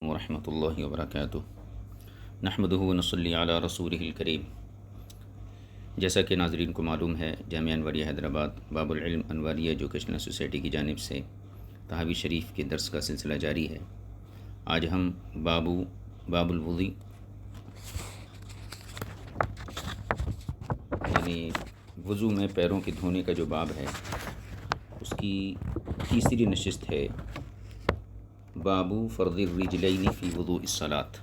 ورحمۃ اللہ وبرکاتہ نحمدہ ونصلی علی رسولہ الکریم۔ جیسا کہ ناظرین کو معلوم ہے، جامعہ انوریہ حیدرآباد باب العلم انوریہ ایجوکیشنل سوسائٹی کی جانب سے تحاوی شریف کے درس کا سلسلہ جاری ہے۔ آج ہم باب الوضوء یعنی وضو میں پیروں کے دھونے کا جو باب ہے اس کی تیسری نشست ہے۔ باب فرض الرجلین فی وضوء الصلاۃ۔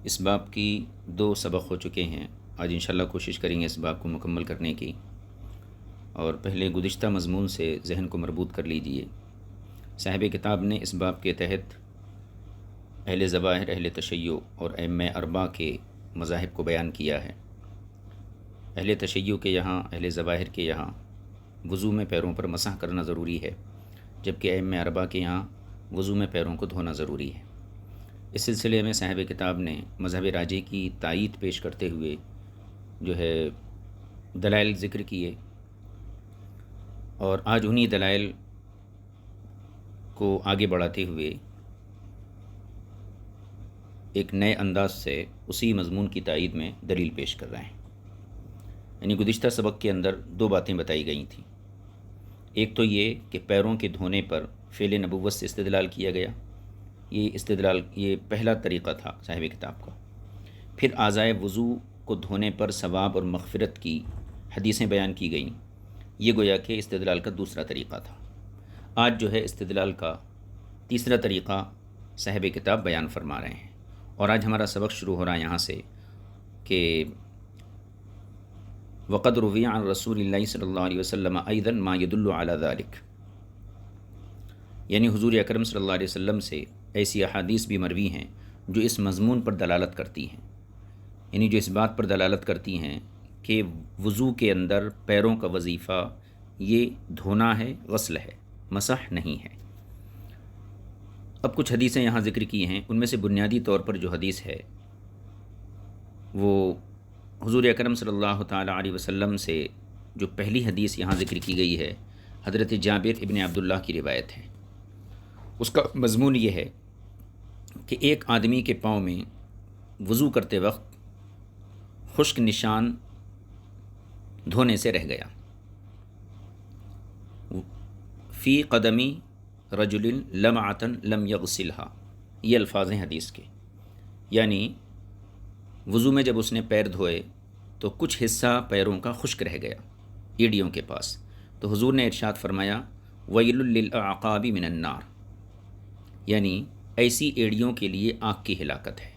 اس باب کی 2 سبق ہو چکے ہیں۔ آج انشاءاللہ کوشش کریں گے اس باب کو مکمل کرنے کی، اور پہلے گزشتہ مضمون سے ذہن کو مربوط کر لیجئے۔ صاحب کتاب نے اس باب کے تحت اہل ظواہر، اہل تشیع اور ائمہ 4 کے مذاہب کو بیان کیا ہے۔ اہل تشیع کے یہاں، اہل ظواہر کے یہاں وضو میں پیروں پر مسح کرنا ضروری ہے، جبکہ ائمہ 4 کے یہاں وضو میں پیروں کو دھونا ضروری ہے۔ اس سلسلے میں صاحب کتاب نے مذہب راجح کی تائید پیش کرتے ہوئے جو ہے دلائل ذکر کیے، اور آج انہی دلائل کو آگے بڑھاتے ہوئے ایک نئے انداز سے اسی مضمون کی تائید میں دلیل پیش کر رہے ہیں۔ یعنی گزشتہ سبق کے اندر 2 باتیں بتائی گئی تھیں۔ ایک تو یہ کہ پیروں کے دھونے پر فعل نبوت سے استدلال کیا گیا، یہ پہلا طریقہ تھا صاحب کتاب کا۔ پھر اعضائے وضو کو دھونے پر ثواب اور مغفرت کی حدیثیں بیان کی گئیں، یہ گویا کہ استدلال کا دوسرا طریقہ تھا۔ آج جو ہے استدلال کا تیسرا طریقہ صاحب کتاب بیان فرما رہے ہیں، اور آج ہمارا سبق شروع ہو رہا ہے یہاں سے کہ وقد روی عن رسول اللہ صلی اللہ علیہ وسلم ایضا ما يدل علی ذلک، یعنی حضور اکرم صلی اللہ علیہ وسلم سے ایسی احادیث بھی مروی ہیں جو اس مضمون پر دلالت کرتی ہیں، یعنی جو اس بات پر دلالت کرتی ہیں کہ وضو کے اندر پیروں کا وظیفہ یہ دھونا ہے، غسل ہے، مسح نہیں ہے۔ اب کچھ حدیثیں یہاں ذکر کی ہیں، ان میں سے بنیادی طور پر جو حدیث ہے وہ حضور اکرم صلی اللہ تعالیٰ علیہ وسلم سے جو پہلی حدیث یہاں ذکر کی گئی ہے، حضرت جابر ابن عبداللہ کی روایت ہے۔ اس کا مضمون یہ ہے کہ ایک آدمی کے پاؤں میں وضو کرتے وقت خشک نشان دھونے سے رہ گیا۔ فی قدمی رجل لمعۃ لم یغسلها، یہ الفاظ ہیں حدیث کے، یعنی وضو میں جب اس نے پیر دھوئے تو کچھ حصہ پیروں کا خشک رہ گیا ایڑیوں کے پاس، تو حضور نے ارشاد فرمایا ویل للأعقاب من النار، یعنی ایسی ایڑیوں کے لیے آگ کی ہلاکت ہے۔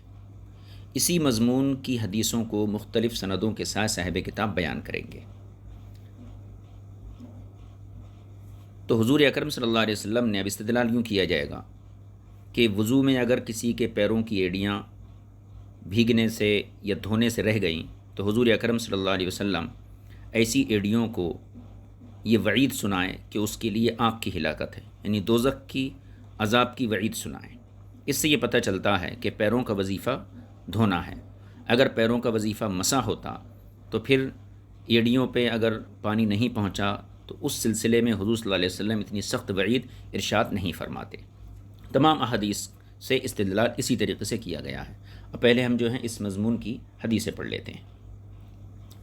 اسی مضمون کی حدیثوں کو مختلف سندوں کے ساتھ صاحب کتاب بیان کریں گے۔ تو حضور اکرم صلی اللہ علیہ وسلم نے اب استدلال یوں کیا جائے گا کہ وضو میں اگر کسی کے پیروں کی ایڑیاں بھیگنے سے یا دھونے سے رہ گئیں تو حضور اکرم صلی اللہ علیہ وسلم ایسی ایڑیوں کو یہ وعید سنائیں کہ اس کے لیے آگ کی ہلاکت ہے، یعنی دوزخ کی عذاب کی وعید سنائیں۔ اس سے یہ پتہ چلتا ہے کہ پیروں کا وظیفہ دھونا ہے۔ اگر پیروں کا وظیفہ مسح ہوتا تو پھر ایڑیوں پہ اگر پانی نہیں پہنچا تو اس سلسلے میں حضور صلی اللہ علیہ وسلم اتنی سخت وعید ارشاد نہیں فرماتے۔ تمام احادیث سے استدلال اسی طریقے سے کیا گیا ہے۔ اب پہلے ہم جو ہیں اس مضمون کی حدیثیں پڑھ لیتے ہیں۔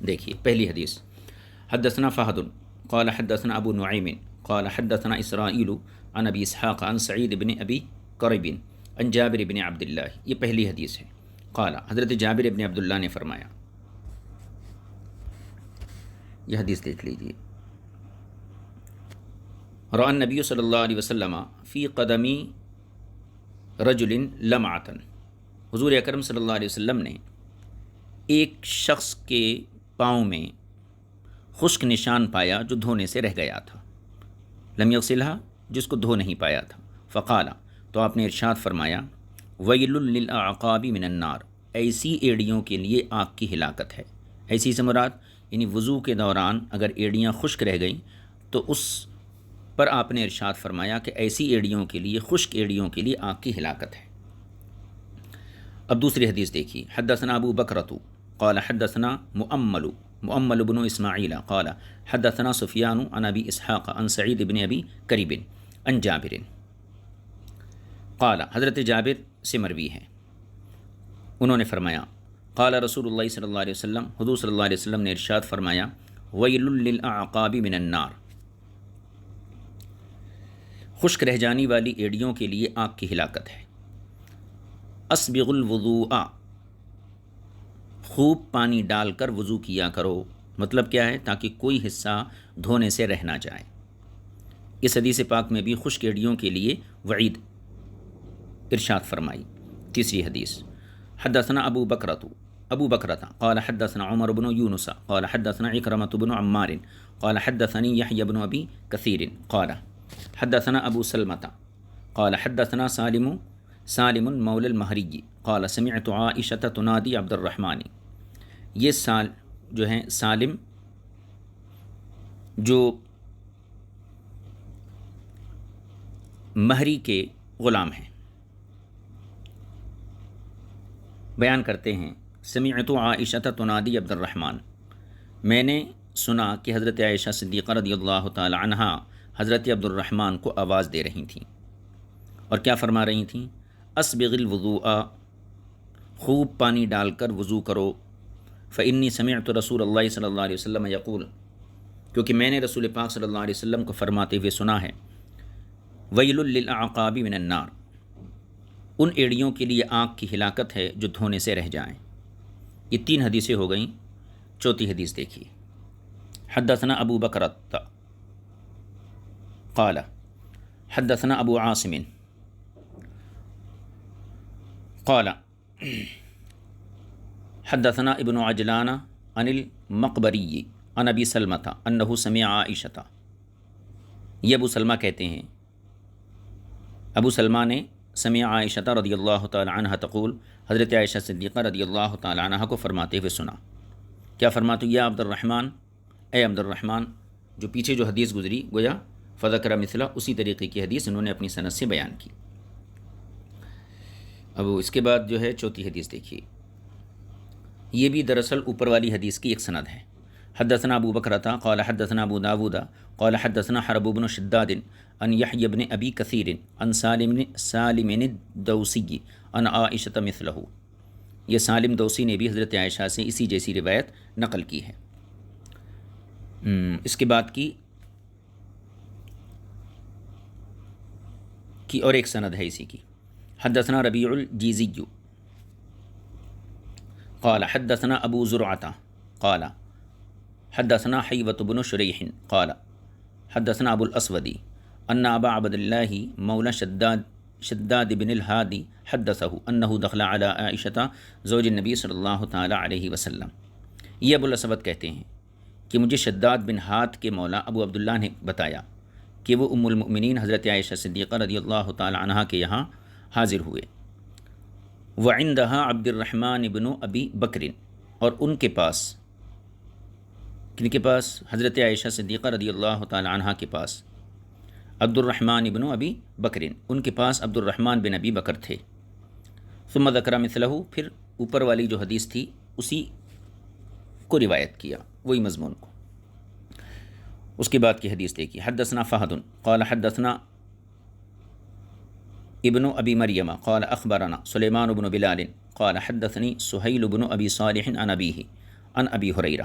دیکھیے پہلی حدیث، حدثنا فہد قال حدثنا ابو نعیم قال حدثنا اسرائیل عن ابی اسحاق عن سعید بن ابی قریب عن جابر بن عبداللہ، یہ پہلی حدیث ہے۔ قال، حضرت جابر بن عبداللہ نے فرمایا، یہ حدیث دیکھ لیجیے، رأى النبی صلی اللہ علیہ وسلم فی قدمی رجل لمعۃ، حضور اکرم صلی اللہ علیہ وسلم نے ایک شخص کے پاؤں میں خشک نشان پایا جو دھونے سے رہ گیا تھا، لم یغسلھا، جس کو دھو نہیں پایا تھا۔ فقال، تو آپ نے ارشاد فرمایا ویل للأعقاب من النار، ایسی ایڑیوں کے لیے آگ کی ہلاکت ہے۔ ایسی سے مراد یعنی وضو کے دوران اگر ایڑیاں خشک رہ گئیں تو اس پر آپ نے ارشاد فرمایا کہ ایسی ایڑیوں کے لیے، خشک ایڑیوں کے لیے آگ کی ہلاکت ہے۔ اب دوسری حدیث دیکھیے، حدثنا ابو بکرۃ قال حدثنا مؤمل بن اسماعیل قال حدثنا سفیان عن ابی اسحاق عن سعید بن ابی قریب عن جابر، قال، حضرت جابر سے مروی ہے، انہوں نے فرمایا قال رسول اللہ صلی اللہ علیہ وسلم، حضور صلی اللہ علیہ وسلم نے ارشاد فرمایا ویل للاعقاب من النار، خشک رہ جانے والی ایڑیوں کے لیے آگ کی ہلاکت ہے۔ اسبغ الوضوء، خوب پانی ڈال کر وضو کیا کرو، مطلب کیا ہے؟ تاکہ کوئی حصہ دھونے سے رہ نہ جائے۔ اس حدیث پاک میں بھی خشک ایڑیوں کے لیے وعید ارشاد فرمائی۔ تیسری حدیث، حدثنا ابو بکرۃ قال حدثنا عمر بن یونس قال حدثنا عکرمۃ بن عمار قال حدثني یحیی بن ابی کثیر قال حدثنا ابو سلمۃ قال حدثنا سالم مولى المہری قال سمعت عائشۃ تنادی عبد الرحمن۔ یہ جو ہیں سالم جو مہری کے غلام ہیں، بیان کرتے ہیں سمعت عائشۃ تنادی عبد الرحمن، میں نے سنا کہ حضرت عائشہ صدیقہ رضی اللہ تعالی عنہا حضرت عبد الرحمن کو آواز دے رہی تھیں، اور کیا فرما رہی تھیں؟ اسبغ الوضوء، خوب پانی ڈال کر وضو کرو، فإنی سمعت رسول اللہ صلی اللہ علیہ وسلم یقول، کیونکہ میں نے رسول پاک صلی اللہ علیہ وسلم کو فرماتے ہوئے سنا ہے، ویل للاعقاب من النار، ان ایڑیوں کے لیے آگ کی ہلاکت ہے جو دھونے سے رہ جائیں۔ یہ 3 حدیثیں ہو گئیں، چوتھی حدیث دیکھیے۔ حدثنا ابو بکرۃ قال حدثنا ابو عاصم قال حدثنا ابن عجلان عن المقبری عن ابی سلمۃ انہ سمع عائشۃ، یہ ابو سلمہ کہتے ہیں ابو سلمہ نے سمع عائشہ رضی اللہ تعالی عنہ تقول، حضرت عائشہ صدیقہ رضی اللہ تعالی عنہ کو فرماتے ہوئے سنا۔ کیا فرماتے؟ یا عبد الرحمن، اے عبد الرحمن، جو پیچھے جو حدیث گزری گویا فذکر مثلہ، اسی طریقے کی حدیث انہوں نے اپنی سند سے بیان کی۔ اب اس کے بعد جو ہے چوتھی حدیث دیکھیے، یہ بھی دراصل اوپر والی حدیث کی ایک سند ہے۔ حدثنا ابو بکرۃ قال حدثنا ابو داود قال حدثنا حرب بن شداد عن یحیی بن ابی کثیر عن سالم الدوسی عن عائشہ مثلہ، یہ سالم دوسی نے بھی حضرت عائشہ سے اسی جیسی روایت نقل کی ہے۔ اس کے بعد کی اور ایک سند ہے اسی کی۔ حدثنا ربیع الجیزی قال حدثنا ابو زرعہ قال حدثنا حیوۃ بن شریح قال حدثنا ابو الاسود ان ابا عبد اللہ مولا شداد بن الہادی حدثہ انہ دخل علی عائشہ زوج النبی صلی اللہ تعالی علیہ وسلم، یہ ابو الاسود کہتے ہیں کہ مجھے شداد بن ہاد کے مولا ابو عبداللہ نے بتایا کہ وہ ام المؤمنین حضرت عائشہ صدیقہ رضی اللہ تعالی عنہا کے یہاں حاضر ہوئے، وعندہا عبد الرحمن بن ابی بکر، اور ان کے پاس، کن کے پاس؟ حضرت عائشہ صدیقہ رضی اللہ تعالی عنہا کے پاس عبد الرحمن بن ابی بکر، ان کے پاس عبد الرحمن بن ابی بکر تھے۔ ثم ذکر مثلہ، پھر اوپر والی جو حدیث تھی اسی کو روایت کیا، وہی مضمون کو۔ اس کے بعد کی حدیث دیکھیے۔ حدثنا فہد قال حدثنا ابن ابی مریم قال اخبرنا سلیمان بن بلال قال حدثنی سہیل بن ابی صالح عن ابیہ عن ابی ہریرہ،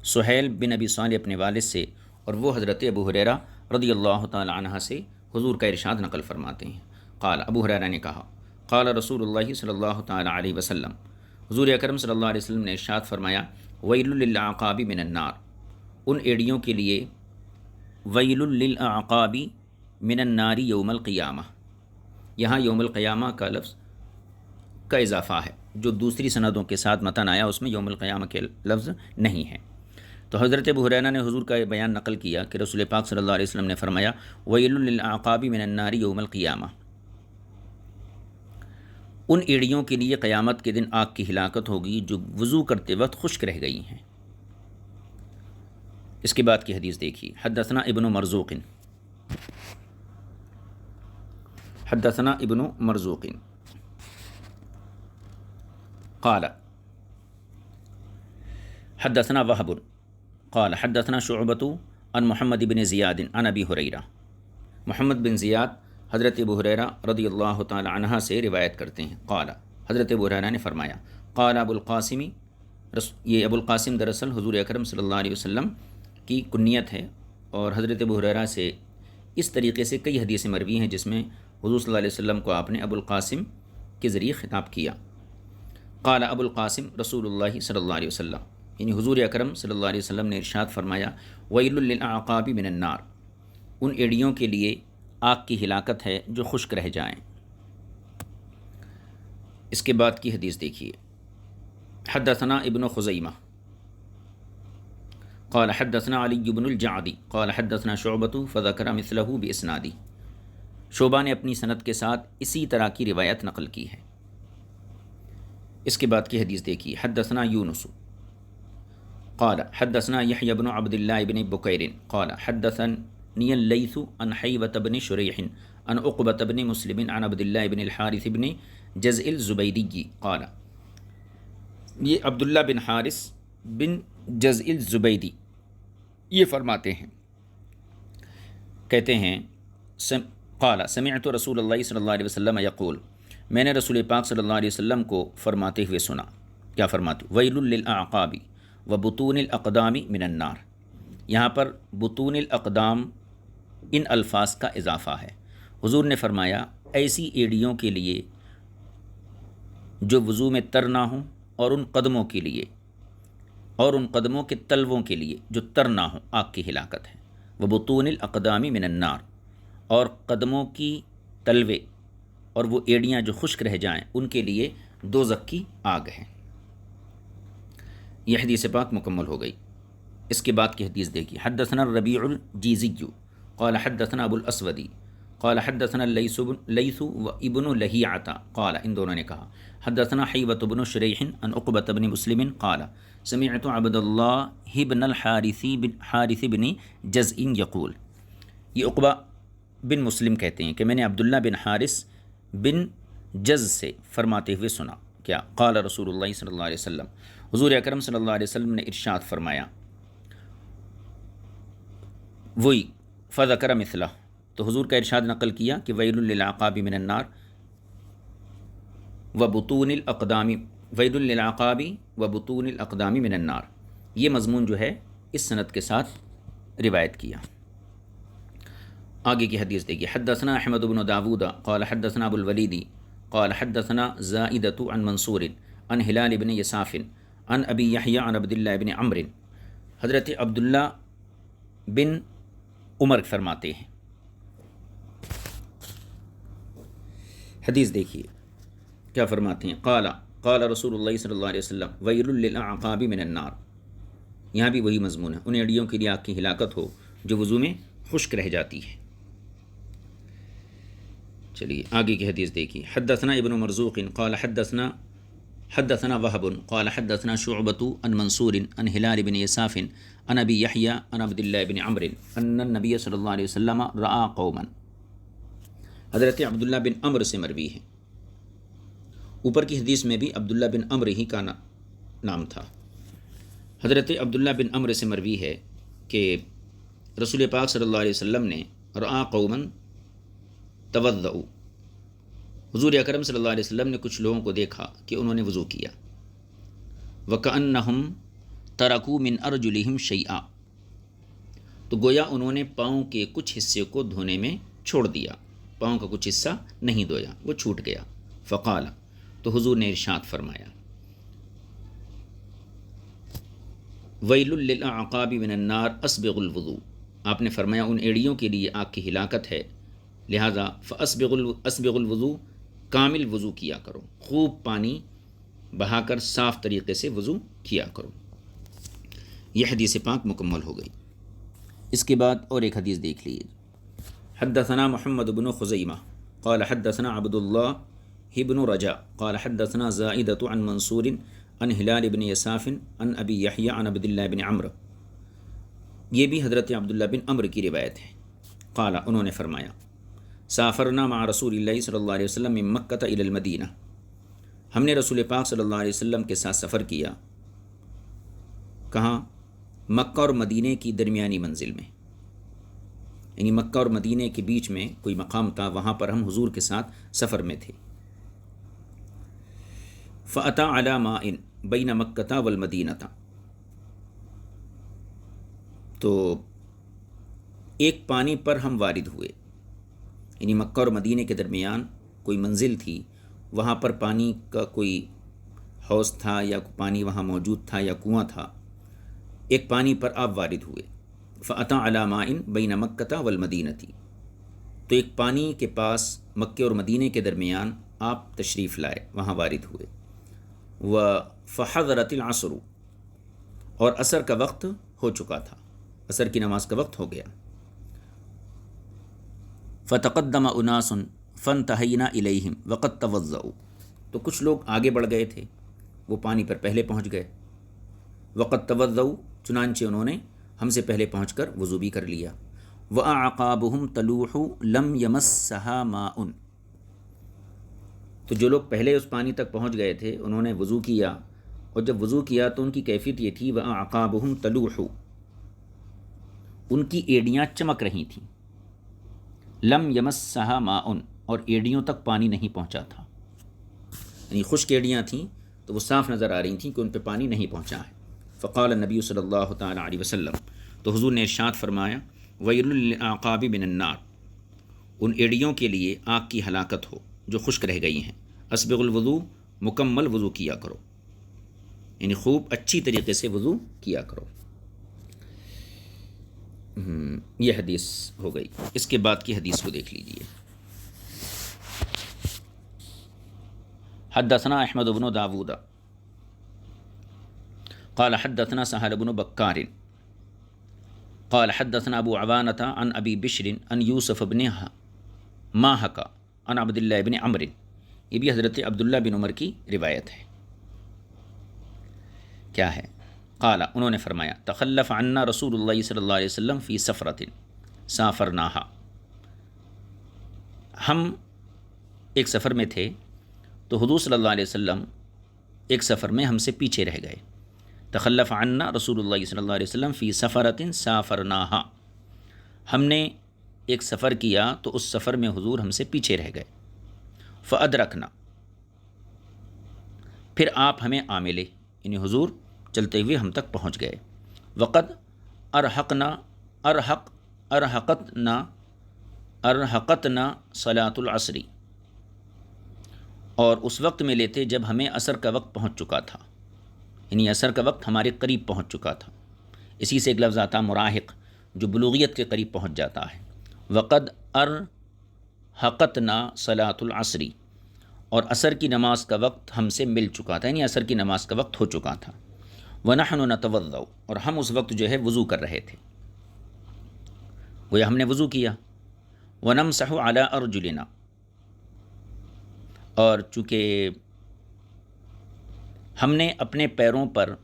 سہیل بن ابی صالح اپنے والد سے، اور وہ حضرت ابو ہریرہ رضی اللہ تعالی عنہ سے حضور کا ارشاد نقل فرماتے ہیں۔ قال، ابو ہریرہ نے کہا، قال رسول اللہ صلی اللہ تعالی علیہ وسلم، حضور اکرم صلی اللہ علیہ وسلم نے ارشاد فرمایا، ویل للاعقاب من النار، ان ایڑیوں کے لیے ویل للاعقاب من النار یوم القیامہ، یہاں یوم القیامہ کا لفظ کا اضافہ ہے، جو دوسری سندوں کے ساتھ متن آیا اس میں یوم القیامہ کے لفظ نہیں ہے۔ تو حضرت ابو ہریرہ نے حضور کا یہ بیان نقل کیا کہ رسول پاک صلی اللہ علیہ وسلم نے فرمایا، ویل للاعقاب من النار یوم القیامہ، ان ایڑیوں کے لیے قیامت کے دن آگ کی ہلاکت ہوگی جو وضو کرتے وقت خشک رہ گئی ہیں۔ اس کے بعد کی حدیث دیکھیے۔ حدثنا ابن مرزوق حدثنا ابن مرزوق قال حدثنا وهب قال حدثنا شعبۃ عن محمد بن زیاد عن ابی ہریرہ، محمد بن زیاد حضرت ابو ہریرہ رضی اللہ تعالی عنہ سے روایت کرتے ہیں، قال، حضرت ابو ہریرہ نے فرمایا، قال ابو القاسمی، یہ ابو القاسم دراصل حضور اکرم صلی اللہ علیہ وسلم کی کنیت ہے، اور حضرت ابو ہریرہ سے اس طریقے سے کئی حدیثیں مروی ہیں جس میں حضور صلی اللہ علیہ وسلم کو آپ نے ابو القاسم کے ذریعے خطاب کیا۔ قال ابو القاسم رسول اللہ صلی اللہ علیہ وسلم، یعنی حضور اکرم صلی اللہ علیہ وسلم نے ارشاد فرمایا، ویل للاعقاب من النار، ان ایڑیوں کے لیے آگ کی ہلاکت ہے جو خشک رہ جائیں۔ اس کے بعد کی حدیث دیکھیے، حدثنا ابن خزیمہ قال حدثنا علی بن الجعدی قال حدثنا شعبۃ فذکر مثلہ باسنادی، شعبہ نے اپنی سند کے ساتھ اسی طرح کی روایت نقل کی ہے۔ اس کے بعد کی حدیث دیکھیے، حدثنا یونس قال حدثنا یحیی بن عبد اللہ بن بکیر قال حدثنی اللیث عن حیوۃ بن شریح عن عقبۃ بن مسلم عن عبد اللہ بن الحارث بن جزء الزبیدی قال، یہ عبداللہ بن حارث بن جزء الزبیدی یہ فرماتے ہیں، کہتے ہیں، قال سمعت رسول اللہ صلی اللہ علیہ وسلم یقول، میں نے رسول پاک صلی اللہ علیہ وسلم کو فرماتے ہوئے سنا، کیا فرماتے، ویل للاعقاب وبطون الاقدام من النار، یہاں پر بطون الاقدام ان الفاظ کا اضافہ ہے۔ حضور نے فرمایا ایسی ایڑیوں کے لیے جو وضو میں تر نہ ہوں، اور ان قدموں کے لیے، اور ان قدموں کے تلووں کے لیے جو تر نہ ہوں، آگ کی ہلاکت ہے۔ وبطون الاقدام من النار، اور قدموں کی تلوے اور وہ ایڑیاں جو خشک رہ جائیں ان کے لیے دوزخ کی آگ ہے۔ یہ حدیث پاک مکمل ہو گئی۔ اس کے بعد کی حدیث دیکھیے، حدثنا الربیع الجیزی قال حدثنا ابو الاسودی قال حدثنا لیث و ابن لہیعۃ قال، ان دونوں نے کہا، حدثنا حیوۃ بن شریح عن عقبۃ بن مسلم قال سمعت عبد اللہ بن الحارث بن جزء یقول، یہ عقبہ بن مسلم کہتے ہیں کہ میں نے عبداللہ بن حارث بن جز سے فرماتے ہوئے سنا، کیا، قال رسول اللہ صلی اللہ علیہ وسلم، حضور اکرم صلی اللہ علیہ وسلم نے ارشاد فرمایا، وہی فذکر مثلہ، تو حضور کا ارشاد نقل کیا کہ ویل للعقاب من النار وبطون الاقدام، ویل للعقاب وبطون الاقدام من النار، یہ مضمون جو ہے اس سند کے ساتھ روایت کیا۔ آگے کی حدیث دیکھیے، حدثنا احمد بن داود قال حدثنا ابو الولید قال حدثنا زائدۃ عن منصور عن ہلال بن یساف عن ابی یحیی عن عبد اللہ بن عمرو، حضرت عبداللہ بن عمر فرماتے ہیں، حدیث دیکھیے کیا فرماتے ہیں، قال رسول اللہ صلی اللہ علیہ وسلم ویل للاعقاب من النار، یہاں بھی وہی مضمون ہے، ان ایڑیوں کے لیے آگ کی ہلاکت ہو جو وضو میں خشک رہ جاتی ہے۔ چلیے آگے کی حدیث دیکھیے، حدثنا ابن مرزوق قال حدثنا وهب قال حدثنا شعبۃ عن منصور عن ہلال بن یساف عن ابی یحیی عن عبد اللہ بن عمرو ان النبی صلی اللہ علیہ وسلم رأى قوما، حضرت عبداللہ بن عمرو سے مروی ہے، اوپر کی حدیث میں بھی عبداللہ بن عمرو ہی کا نام تھا۔ حضرت عبداللہ بن عمرو سے مروی ہے کہ رسول پاک صلی اللہ علیہ وسلم نے رأى قوما توضؤوا، حضور اکرم صلی اللہ علیہ وسلم نے کچھ لوگوں کو دیکھا کہ انہوں نے وضو کیا، وَكَأَنَّهُمْ تَرَكُوا مِنْ أَرْجُلِهِمْ شَيْئًا، تو گویا انہوں نے پاؤں کے کچھ حصے کو دھونے میں چھوڑ دیا، پاؤں کا کچھ حصہ نہیں دھویا، وہ چھوٹ گیا۔ فقال، تو حضور نے ارشاد فرمایا، ویل للاعقاب من النار اسبغ الوضوء، آپ نے فرمایا ان ایڑیوں کے لیے آگ کی ہلاکت ہے، لہذا فاسبغ الوضوء، کامل وضو کیا کرو، خوب پانی بہا کر صاف طریقے سے وضو کیا کرو۔ یہ حدیث پاک مکمل ہو گئی۔ اس کے بعد اور ایک حدیث دیکھ لیجیے، حدثنا محمد بن خزیمہ قال حدثنا عبد اللہ بن رجاء قال حدثنا زائدۃ عن منصور عن ہلال بن یساف عن ابی یحیی عن عبد اللہ بن عمرو، یہ بھی حضرت عبداللہ بن عمرو کی روایت ہے، قال، انہوں نے فرمایا، سافرنا مع رسول اللہ صلی اللہ علیہ وسلم من مکہ الی المدینہ، ہم نے رسول پاک صلی اللہ علیہ وسلم کے ساتھ سفر کیا، کہاں، مکہ اور مدینے کی درمیانی منزل میں، یعنی مکہ اور مدینے کے بیچ میں کوئی مقام تھا، وہاں پر ہم حضور کے ساتھ سفر میں تھے۔ فَأَتَى عَلَى مَاءٍ بَيْنَ مَكَّةَ وَالْمَدِينَةَ، تو ایک پانی پر ہم وارد ہوئے، یعنی مکہ اور مدینے کے درمیان کوئی منزل تھی، وہاں پر پانی کا کوئی حوض تھا یا پانی وہاں موجود تھا یا کنواں تھا، ایک پانی پر آپ وارد ہوئے۔ فَأَتَى عَلَى مَاءٍ بَيْنَ مَكَّةَ وَالْمَدِينَةِ، تو ایک پانی کے پاس مکے اور مدینے کے درمیان آپ تشریف لائے، وہاں وارد ہوئے۔ وَفَحَضَرَتِ الْعَصْرُ، اور عصر کا وقت ہو چکا تھا، عصر کی نماز کا وقت ہو گیا۔ فَتَقَدَّمَ أُنَاسٌ فَانْتَهَيْنَا إِلَيْهِمْ وَقَدْ تَوَضَّؤُوا، تو کچھ لوگ آگے بڑھ گئے تھے، وہ پانی پر پہلے پہنچ گئے۔ وَقَدْ تَوَضَّؤُوا، چنانچہ انہوں نے ہم سے پہلے پہنچ کر وضو بھی کر لیا۔ وَأَعْقَابُهُمْ تَلُوحُ لَمْ يَمَسَّهَا مَاءٌ، تو جو لوگ پہلے اس پانی تک پہنچ گئے تھے انہوں نے وضو کیا، اور جب وضو کیا تو ان کی کیفیت یہ تھی وَأَعْقَابُهُمْ تَلُوحُ، ان کی ایڑیاں چمک رہی تھیں۔ لم یمسھا ماء، اور ایڑیوں تک پانی نہیں پہنچا تھا، یعنی خشک ایڑیاں تھیں تو وہ صاف نظر آ رہی تھیں کہ ان پہ پانی نہیں پہنچا ہے۔ فقال النبی صلی اللہ تعالی علیہ وسلم، تو حضور نے ارشاد فرمایا ویل للأعقاب من النار، ان ایڑیوں کے لیے آگ کی ہلاکت ہو جو خشک رہ گئی ہیں۔ اسبغ الوضو، مکمل وضو کیا کرو، یعنی خوب اچھی طریقے سے وضو کیا کرو۔ یہ حدیث ہو گئی۔ اس کے بعد کی حدیث کو دیکھ لیجئے۔ حدثنا احمد بن داود قال حدثنا سهل بن بكار قال حدثنا ابو عوانة عن ابي بشر عن يوسف بن ماهك عن عبد الله بن عمرو، یہ بھی حضرت عبداللہ بن عمر کی روایت ہے۔ کیا ہے؟ قال، انہوں نے فرمایا تخلف عنا رسول اللہ صلی اللہ علیہ وسلم فی سفرۃ سافرناہا، ہم ایک سفر میں تھے تو حضور صلی اللہ علیہ وسلم ایک سفر میں ہم سے پیچھے رہ گئے۔ تخلف عنا رسول اللہ صلی اللہ علیہ وسلم فی سفرۃ سافرناہا، ہم نے ایک سفر کیا تو اس سفر میں حضور ہم سے پیچھے رہ گئے۔ فادرکنا، پھر آپ ہمیں آ ملے، یعنی حضور چلتے ہوئے ہم تک پہنچ گئے۔ وقد ارحقتنا صلاۃ العصر، اور اس وقت میں لیتے جب ہمیں عصر کا وقت پہنچ چکا تھا، یعنی عصر کا وقت ہمارے قریب پہنچ چکا تھا۔ اسی سے ایک لفظ آتا مراہق، جو بلوغیت کے قریب پہنچ جاتا ہے۔ وقد ارحقتنا صلاۃ العصر، اور عصر کی نماز کا وقت ہم سے مل چکا تھا، یعنی عصر کی نماز کا وقت ہو چکا تھا۔ وَنَحْنُ نَتَوَضَّأُ، اور ہم اس وقت جو ہے وضو کر رہے تھے، گویا ہم نے وضو کیا۔ وَنَمْسَحُ عَلَىٰ أَرْجُلِنَا، اور چونکہ ہم نے اپنے پیروں پر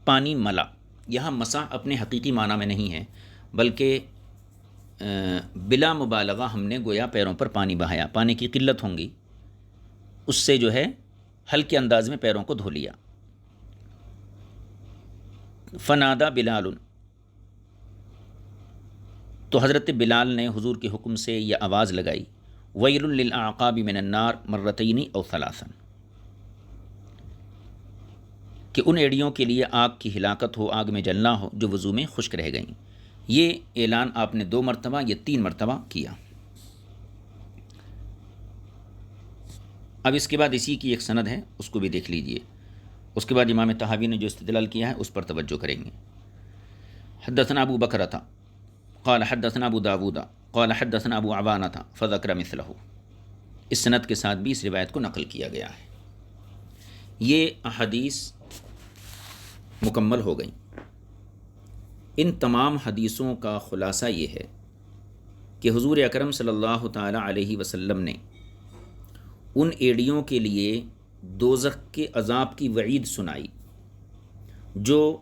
پانی ملا، یہاں مسح اپنے حقیقی معنی میں نہیں ہے، بلکہ بلا مبالغہ ہم نے گویا پیروں پر پانی بہایا، پانی کی قلت ہوں گی، اس سے جو ہے ہلکے انداز میں پیروں کو دھو لیا۔ فنادا بلال، تو حضرت بلال نے حضور کے حکم سے یہ آواز لگائی ویل للاعقاب من النار مرتین او ثلاثا، کہ ان ایڑیوں کے لیے آگ کی ہلاکت ہو، آگ میں جلنا ہو جو وضو میں خشک رہ گئیں۔ یہ اعلان آپ نے 2 مرتبہ یا 3 مرتبہ کیا۔ اب اس کے بعد اسی کی ایک سند ہے، اس کو بھی دیکھ لیجئے۔ اس کے بعد امام طحاوی نے جو استدلال کیا ہے اس پر توجہ کریں گے۔ حدثنا ابو بکرۃ قال حدثنا ابو داود قال حدثنا ابو عوانۃ فذکر مثلہ، اس سند کے ساتھ بھی اس روایت کو نقل کیا گیا ہے۔ یہ احادیث مکمل ہو گئیں۔ ان تمام حدیثوں کا خلاصہ یہ ہے کہ حضور اکرم صلی اللہ تعالی علیہ وسلم نے ان ایڑیوں کے لیے دوزخ کے عذاب کی وعید سنائی جو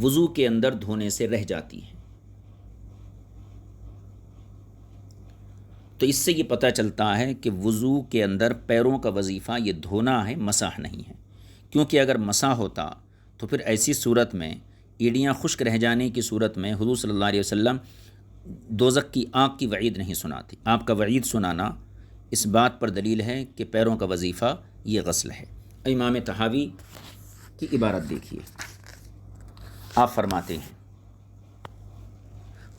وضو کے اندر دھونے سے رہ جاتی ہیں۔ تو اس سے یہ پتہ چلتا ہے کہ وضو کے اندر پیروں کا وظیفہ یہ دھونا ہے، مسح نہیں ہے، کیونکہ اگر مسح ہوتا تو پھر ایسی صورت میں ایڑیاں خشک رہ جانے کی صورت میں حضور صلی اللہ علیہ وسلم دوزخ کی آگ کی وعید نہیں سناتے۔ آپ کا وعید سنانا اس بات پر دلیل ہے کہ پیروں کا وظیفہ یہ غسل ہے۔ امام طحاوی کی عبارت دیکھیے، آپ فرماتے ہیں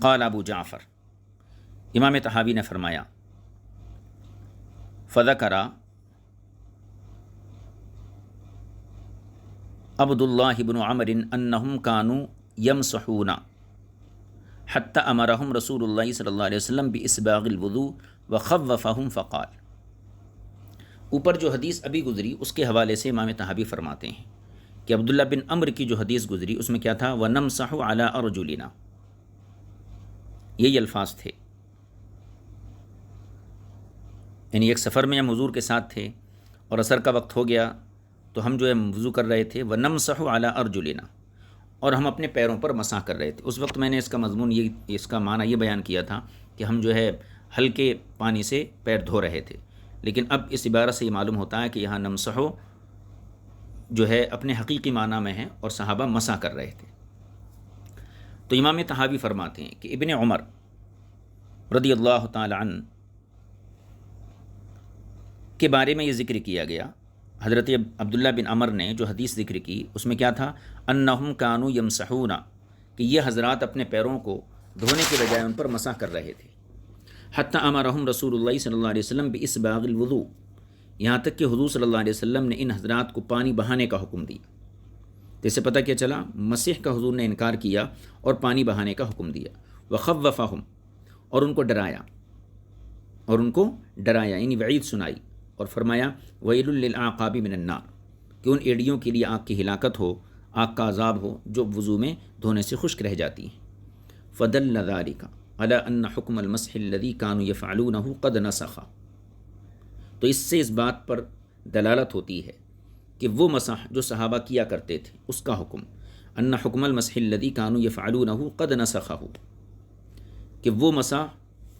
قال ابو جعفر، امام طحاوی نے فرمایا فذکر عبد اللہ بن عمر انہم کانوا یمسحون حتی امرہم رسول اللہ صلی اللہ علیہ وسلم باسباغ الوضوء وخوفہم فقال۔ اوپر جو حدیث ابھی گزری اس کے حوالے سے امام طحاوی فرماتے ہیں کہ عبداللہ بن عمر کی جو حدیث گزری اس میں کیا تھا، وَنَمْسَحُ عَلَىٰ أَرْجُلِنَا، یہی الفاظ تھے۔ یعنی ایک سفر میں ہم حضور کے ساتھ تھے اور عصر کا وقت ہو گیا تو ہم جو ہے وضو کر رہے تھے، وَنَمْسَحُ عَلَىٰ أَرْجُلِنَا، اور ہم اپنے پیروں پر مسح کر رہے تھے۔ اس وقت میں نے اس کا مضمون اس کا معنی یہ بیان کیا تھا کہ ہم جو ہے ہلکے پانی سے پیر دھو رہے تھے، لیکن اب اس عبارت سے یہ معلوم ہوتا ہے کہ یہاں نمسحو جو ہے اپنے حقیقی معنی میں ہے اور صحابہ مسح کر رہے تھے۔ تو امام طحاوی فرماتے ہیں کہ ابن عمر رضی اللہ تعالی عنہ کے بارے میں یہ ذکر کیا گیا، حضرت عبداللہ بن عمر نے جو حدیث ذکر کی اس میں کیا تھا، انہم کانوا یمسحون، کہ یہ حضرات اپنے پیروں کو دھونے کے بجائے ان پر مسح کر رہے تھے۔ حتی امرہم رسول اللہ صلی اللہ علیہ وسلم باسباغ الوضوء، یہاں تک کہ حضور صلی اللہ علیہ وسلم نے ان حضرات کو پانی بہانے کا حکم دیا۔ تو اس سے پتہ کیا چلا، مسیح کا حضور نے انکار کیا اور پانی بہانے کا حکم دیا۔ وخوفہم، اور ان کو ڈرایا یعنی وعید سنائی اور فرمایا ویل للعقاب من النار، کہ ان ایڑیوں کے لیے آگ کی ہلاکت ہو، آگ کا عذاب ہو جو وضو میں دھونے سے خشک رہ جاتی ہیں۔ فدل ذلک علی ان حکم المسح الذی کانوا یفعلونہ قد نسخ، تو اس سے اس بات پر دلالت ہوتی ہے کہ وہ مسح جو صحابہ کیا کرتے تھے اس کا حکم، ان حکم المسح الذی کانوا یفعلونہ قد نسخہ، کہ وہ مسح،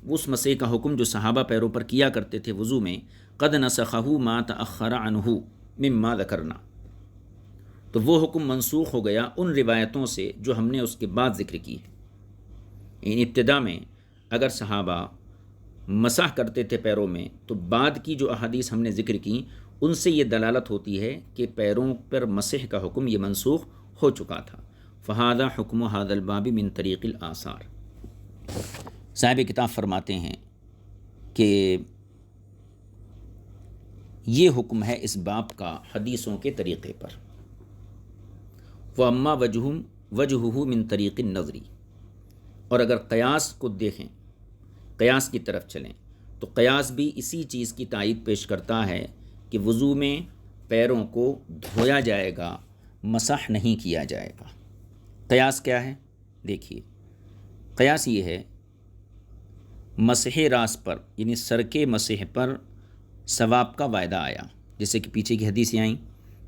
اس مسح کا حکم جو صحابہ پیروں پر کیا کرتے تھے وضو میں، قد نسخہ ما تأخر عنہ مما ذکرنا، تو وہ حکم منسوخ ہو گیا ان روایتوں سے جو ہم نے اس کے بعد ذکر کی ہے۔ ان ابتدا میں اگر صحابہ مسح کرتے تھے پیروں میں، تو بعد کی جو احادیث ہم نے ذکر کی ان سے یہ دلالت ہوتی ہے کہ پیروں پر مسح کا حکم یہ منسوخ ہو چکا تھا۔ فہذا حکم ھذا الباب من طریق الآثار، صاحب کتاب فرماتے ہیں کہ یہ حکم ہے اس باب کا حدیثوں کے طریقے پر۔ وَأَمَّا وَجْهُهُ مِن طریق النظری، اور اگر قیاس کو دیکھیں، قیاس کی طرف چلیں، تو قیاس بھی اسی چیز کی تائید پیش کرتا ہے کہ وضو میں پیروں کو دھویا جائے گا، مسح نہیں کیا جائے گا۔ قیاس کیا ہے؟ دیکھیے، قیاس یہ ہے مسح راس پر یعنی سر کے مسح پر ثواب کا وعدہ آیا، جیسے کہ پیچھے کی حدیثیں آئیں،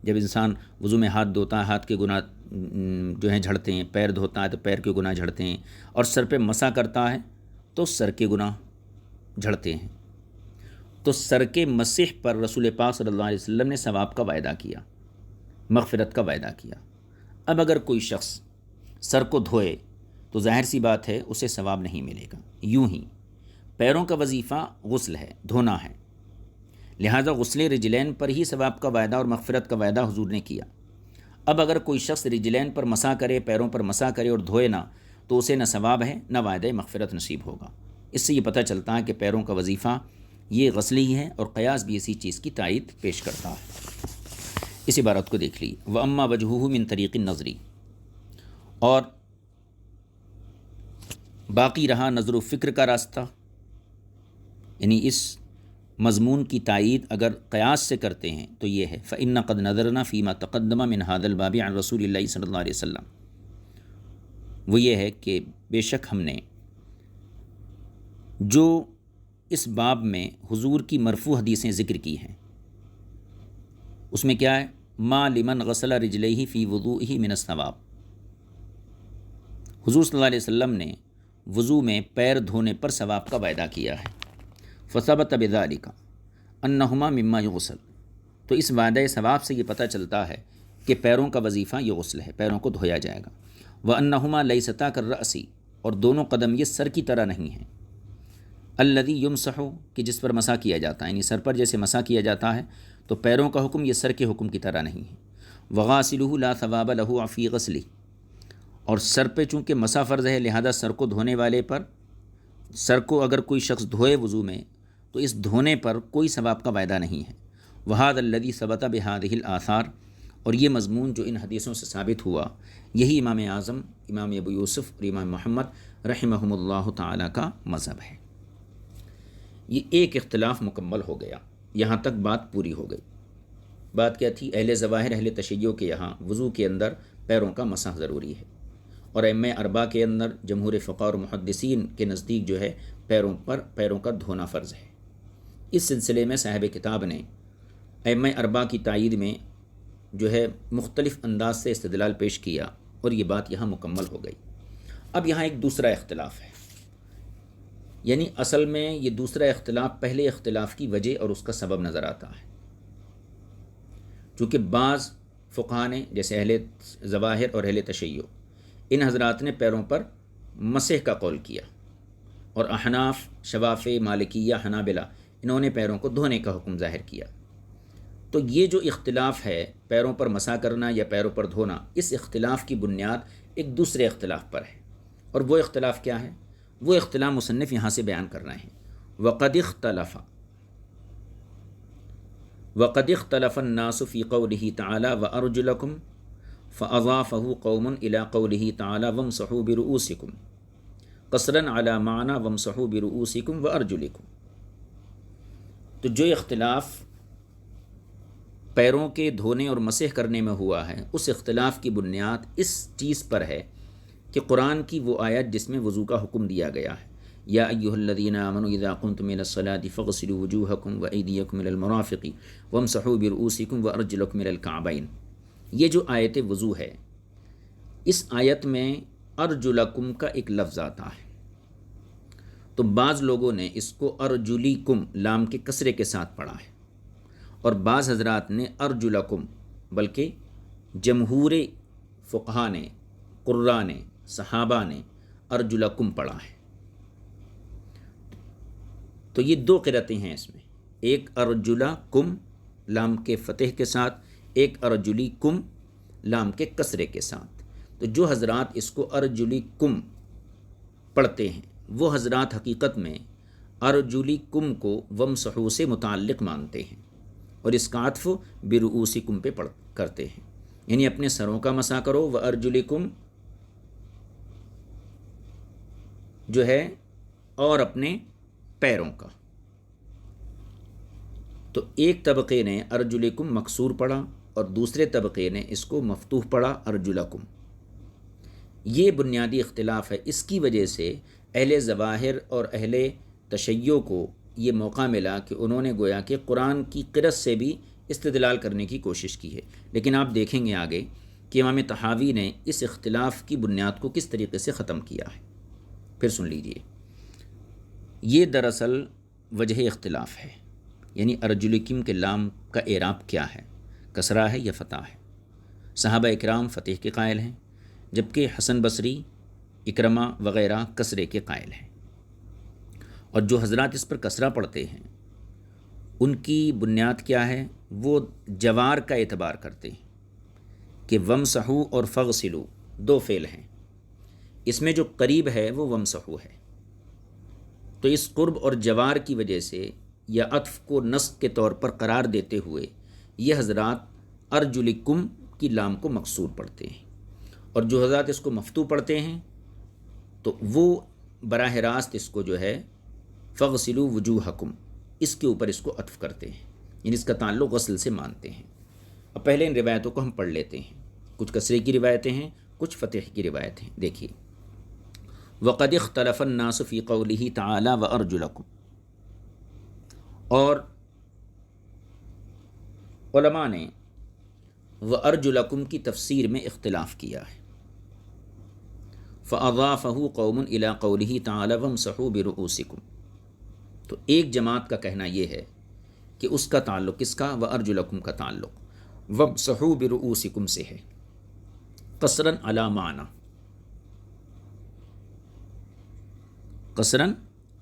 جب انسان وضو میں ہاتھ دھوتا ہے ہاتھ کے گناہ جو ہیں جھڑتے ہیں، پیر دھوتا ہے تو پیر کے گناہ جھڑتے ہیں، اور سر پہ مسح کرتا ہے تو سر کے گناہ جھڑتے ہیں۔ تو سر کے مسح پر رسول پاک صلی اللہ علیہ وسلم نے ثواب کا وعدہ کیا، مغفرت کا وعدہ کیا۔ اب اگر کوئی شخص سر کو دھوئے تو ظاہر سی بات ہے اسے ثواب نہیں ملے گا۔ یوں ہی پیروں کا وظیفہ غسل ہے، دھونا ہے، لہذا غسل رجلین پر ہی ثواب کا وعدہ اور مغفرت کا وعدہ حضور نے کیا۔ اب اگر کوئی شخص رجلین پر مسح کرے، پیروں پر مسح کرے اور دھوئے نہ، تو اسے نہ ثواب ہے نہ وعدہ مغفرت نصیب ہوگا۔ اس سے یہ پتہ چلتا ہے کہ پیروں کا وظیفہ یہ غسل ہی ہے، اور قیاس بھی اسی چیز کی تائید پیش کرتا ہے۔ اس عبارت کو دیکھ لی، وَأَمَّا وَجْهُهُ مِن طریق النظری، اور باقی رہا نظر و فکر کا راستہ، یعنی اس مضمون کی تائید اگر قیاس سے کرتے ہیں تو یہ ہے فَإِنَّ قَدْ نَظَرْنَا فِي مَا تَقَدَّمَ مِنْ هَذَا الْبَابِ عَنْ رسول اللہ صلی اللہ علیہ وسلم، وہ یہ ہے کہ بے شک ہم نے جو اس باب میں حضور کی مرفوع حدیثیں ذکر کی ہیں اس میں کیا ہے، ما لمن غسل رجلیہ فی وضوئہ من الثواب، حضور صلی اللہ علیہ وسلم نے وضو میں پیر دھونے پر ثواب کا وعدہ کیا ہے۔ فثبت بذلک انہما مما یغسل، تو اس وعدہ ثواب سے یہ پتہ چلتا ہے کہ پیروں کا وظیفہ یہ غسل ہے، پیروں کو دھویا جائے گا۔ وانہما لیستا کالرأس، اور دونوں قدم یہ سر کی طرح نہیں ہیں۔ الذی یمسح کہ جس پر مسح کیا جاتا ہے، یعنی سر پر جیسے مسح کیا جاتا ہے تو پیروں کا حکم یہ سر کے حکم کی طرح نہیں ہے۔ وغاسلہ لا ثواب لہ فی غسلہ، اور سر پہ چونکہ مسح فرض ہے لہذا سر کو دھونے والے پر، سر کو اگر کوئی شخص دھوئے وضو میں تو اس دھونے پر کوئی ثواب کا وعدہ نہیں ہے۔ وہذا الذی ثبت بہذہ الآثار، اور یہ مضمون جو ان حدیثوں سے ثابت ہوا یہی امام اعظم امام ابو یوسف اور امام محمد رحمہم اللہ تعالیٰ کا مذہب ہے۔ یہ ایک اختلاف مکمل ہو گیا، یہاں تک بات پوری ہو گئی۔ بات کیا تھی؟ اہل ظواہر اہل تشیع کے یہاں وضو کے اندر پیروں کا مسح ضروری ہے، اور ائمہ اربعہ کے اندر جمہور فقہاء اور محدثین کے نزدیک جو ہے پیروں کا دھونا فرض ہے۔ اس سلسلے میں صاحب کتاب نے ائمہ اربعہ کی تائید میں جو ہے مختلف انداز سے استدلال پیش کیا، اور یہ بات یہاں مکمل ہو گئی۔ اب یہاں ایک دوسرا اختلاف ہے، یعنی اصل میں یہ دوسرا اختلاف پہلے اختلاف کی وجہ اور اس کا سبب نظر آتا ہے۔ چونکہ بعض فقہاء نے جیسے اہل ظواہر اور اہل تشیع ان حضرات نے پیروں پر مسح کا قول کیا، اور احناف، شوافی، مالکیہ، حنابلہ انہوں نے پیروں کو دھونے کا حکم ظاہر کیا۔ تو یہ جو اختلاف ہے پیروں پر مسح کرنا یا پیروں پر دھونا، اس اختلاف کی بنیاد ایک دوسرے اختلاف پر ہے، اور وہ اختلاف کیا ہے؟ وہ اختلاف مصنف یہاں سے بیان کر رہے ہیں۔ وقد اختلف الناس فی قوله تعالی وارجلکم فاضافه قوم الى قوله تعالی وامسحوا برؤوسکم قصرا علی معنی وامسحوا برؤوسکم وارجلکم۔ تو جو اختلاف پیروں کے دھونے اور مسح کرنے میں ہوا ہے، اس اختلاف کی بنیاد اس چیز پر ہے کہ قرآن کی وہ آیت جس میں وضو کا حکم دیا گیا ہے، یا ایھا الذین آمنوا اذا قمتم الى الصلاۃ فاغسلوا وجوہکم وایدیکم الى المرافق وامسحوا برؤوسکم وارجلکم الى الکعبین۔ یہ جو آیت وضو ہے، اس آیت میں ارجلکم کا ایک لفظ آتا ہے، تو بعض لوگوں نے اس کو ارجلیکم لام کے کسرے کے ساتھ پڑھا ہے، اور بعض حضرات نے ارجلکم، بلکہ جمہور فقہاء نے، قراء نے، صحابہ نے ارجلکم پڑھا ہے۔ تو یہ دو قرأتیں ہیں اس میں، ایک ارجلکم لام کے فتح کے ساتھ، ایک ارجلیکم لام کے کسرے کے ساتھ۔ تو جو حضرات اس کو ارجلیکم پڑھتے ہیں وہ حضرات حقیقت میں ارجلیکم کو وامسحوا سے متعلق مانتے ہیں، اور اس کا عطف برؤوسکم پہ کرتے ہیں، یعنی اپنے سروں کا مسح کرو، وارجلکم جو ہے اور اپنے پیروں کا۔ تو ایک طبقے نے ارجلکم مکسور پڑھا اور دوسرے طبقے نے اس کو مفتوح پڑھا ارجلکم۔ یہ بنیادی اختلاف ہے، اس کی وجہ سے اہل ظواہر اور اہل تشیع کو یہ موقع ملا کہ انہوں نے گویا کہ قرآن کی قرأت سے بھی استدلال کرنے کی کوشش کی ہے۔ لیکن آپ دیکھیں گے آگے کہ امام طحاوی نے اس اختلاف کی بنیاد کو کس طریقے سے ختم کیا ہے۔ پھر سن لیجئے، یہ دراصل وجہ اختلاف ہے، یعنی ارجلکم کے لام کا اعراب کیا ہے، کسرہ ہے یا فتح ہے۔ صحابہ اکرام فتح کے قائل ہیں، جبکہ حسن بصری، اکرمہ وغیرہ کسرے کے قائل ہیں، اور جو حضرات اس پر کسرہ پڑھتے ہیں ان کی بنیاد کیا ہے؟ وہ جوار کا اعتبار کرتے ہیں کہ وامسحوا اور فاغسلوا دو فعل ہیں، اس میں جو قریب ہے وہ وامسحوا ہے، تو اس قرب اور جوار کی وجہ سے یا عطف کو نصب کے طور پر قرار دیتے ہوئے یہ حضرات ارجلکم کی لام کو مکسور پڑھتے ہیں، اور جو حضرات اس کو مفتوح پڑھتے ہیں تو وہ براہ راست اس کو جو ہے فاغسلوا وجوہکم اس کے اوپر اس کو عطف کرتے ہیں، یعنی اس کا تعلق غسل سے مانتے ہیں۔ اب پہلے ان روایتوں کو ہم پڑھ لیتے ہیں، کچھ کسرے کی روایتیں ہیں، کچھ فتح کی روایتیں ہیں۔ دیکھیے، وقد اختلف الناس فی قوله تعالی وارجلکم، اور علماء نے وارجلکم کی تفسیر میں اختلاف کیا ہے۔ فاضافه قوم الى قوله تعالی وامسحوا برؤوسکم، تو ایک جماعت کا کہنا یہ ہے کہ اس کا تعلق کس کا؟ وارجلکم کا تعلق وامسحوا برؤوسکم سے ہے، قصرا علی معنی، قصرن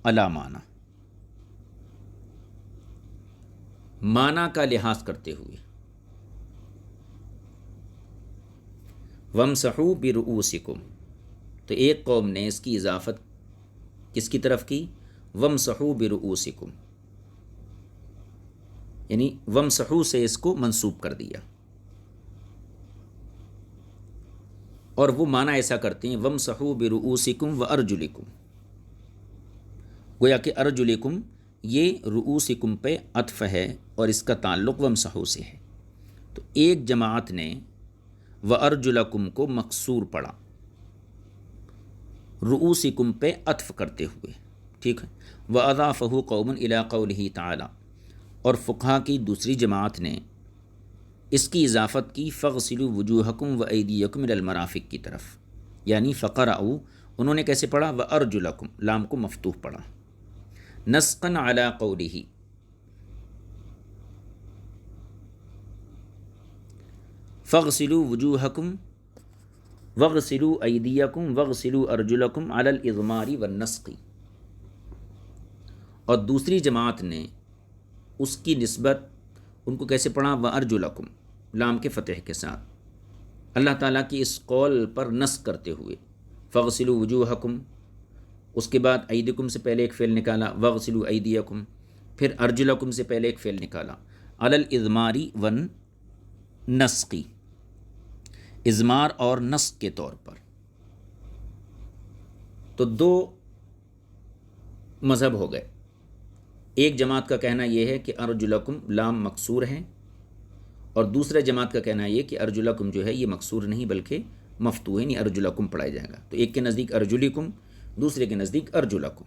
علی معنی، معنی کا لحاظ کرتے ہوئے. وَامْسَحُوا بِرُؤُوسِكُمْ، تو ایک قوم نے اس کی اضافت کس کی طرف کی؟ وَامْسَحُوا بِرُؤُوسِكُمْ، یعنی وَامْسَحُوا سے اس کو منسوب کر دیا. اور وہ معنی ایسا کرتے ہیں وَامْسَحُوا بِرُؤُوسِكُمْ وَأَرْجُلِكُمْ، گویا کہ ارجلکم یہ رؤوسکم پہ عطف ہے اور اس کا تعلق وَامْسَحُوا سے ہے. تو ایک جماعت نے وَأَرْجُلَكُمْ کو مقصور پڑھا رؤوسکم پہ عطف کرتے ہوئے، ٹھیک ہے. وَأَضَافَهُ قَوْمٌ إِلَىٰ قَوْلِهِ تَعَالَىٰ، اور فقہا کی دوسری جماعت نے اس کی اضافت کی فَاغْسِلُوا وُجُوهَكُمْ وَأَيْدِيَكُمْ إِلَى الْمَرَافِقِ کی طرف، یعنی فَقَرَأُوا، انہوں نے کیسے پڑھا؟ وَأَرْجُلَكُمْ، لام کو مفتوح پڑھا. نسقاً علی قولہ، فاغسلوا وجوہکم واغسلوا ایدیکم واغسلوا ارجلکم علی الاضمار والنسق. اور دوسری جماعت نے اس کی نسبت ان کو کیسے پڑھا؟ وارجلکم، لام کے فتح کے ساتھ، اللہ تعالیٰ کی اس قول پر نسق کرتے ہوئے. فاغسلوا وجوہکم، اس کے بعد ایدکم سے پہلے ایک فعل نکالا، واغسلوا ایدیکم، پھر ارجلکم سے پہلے ایک فعل نکالا، علی الاضمار والنسق، اضمار اور نسق کے طور پر. تو دو مذہب ہو گئے. ایک جماعت کا کہنا یہ ہے کہ ارجلکم لام مکسور ہے، اور دوسرے جماعت کا کہنا یہ کہ ارجلکم جو ہے یہ مکسور نہیں بلکہ مفتوح ہے، یعنی ارجلکم پڑھایا جائے گا. تو ایک کے نزدیک ارجلکم، دوسرے کے نزدیک ارجلکم.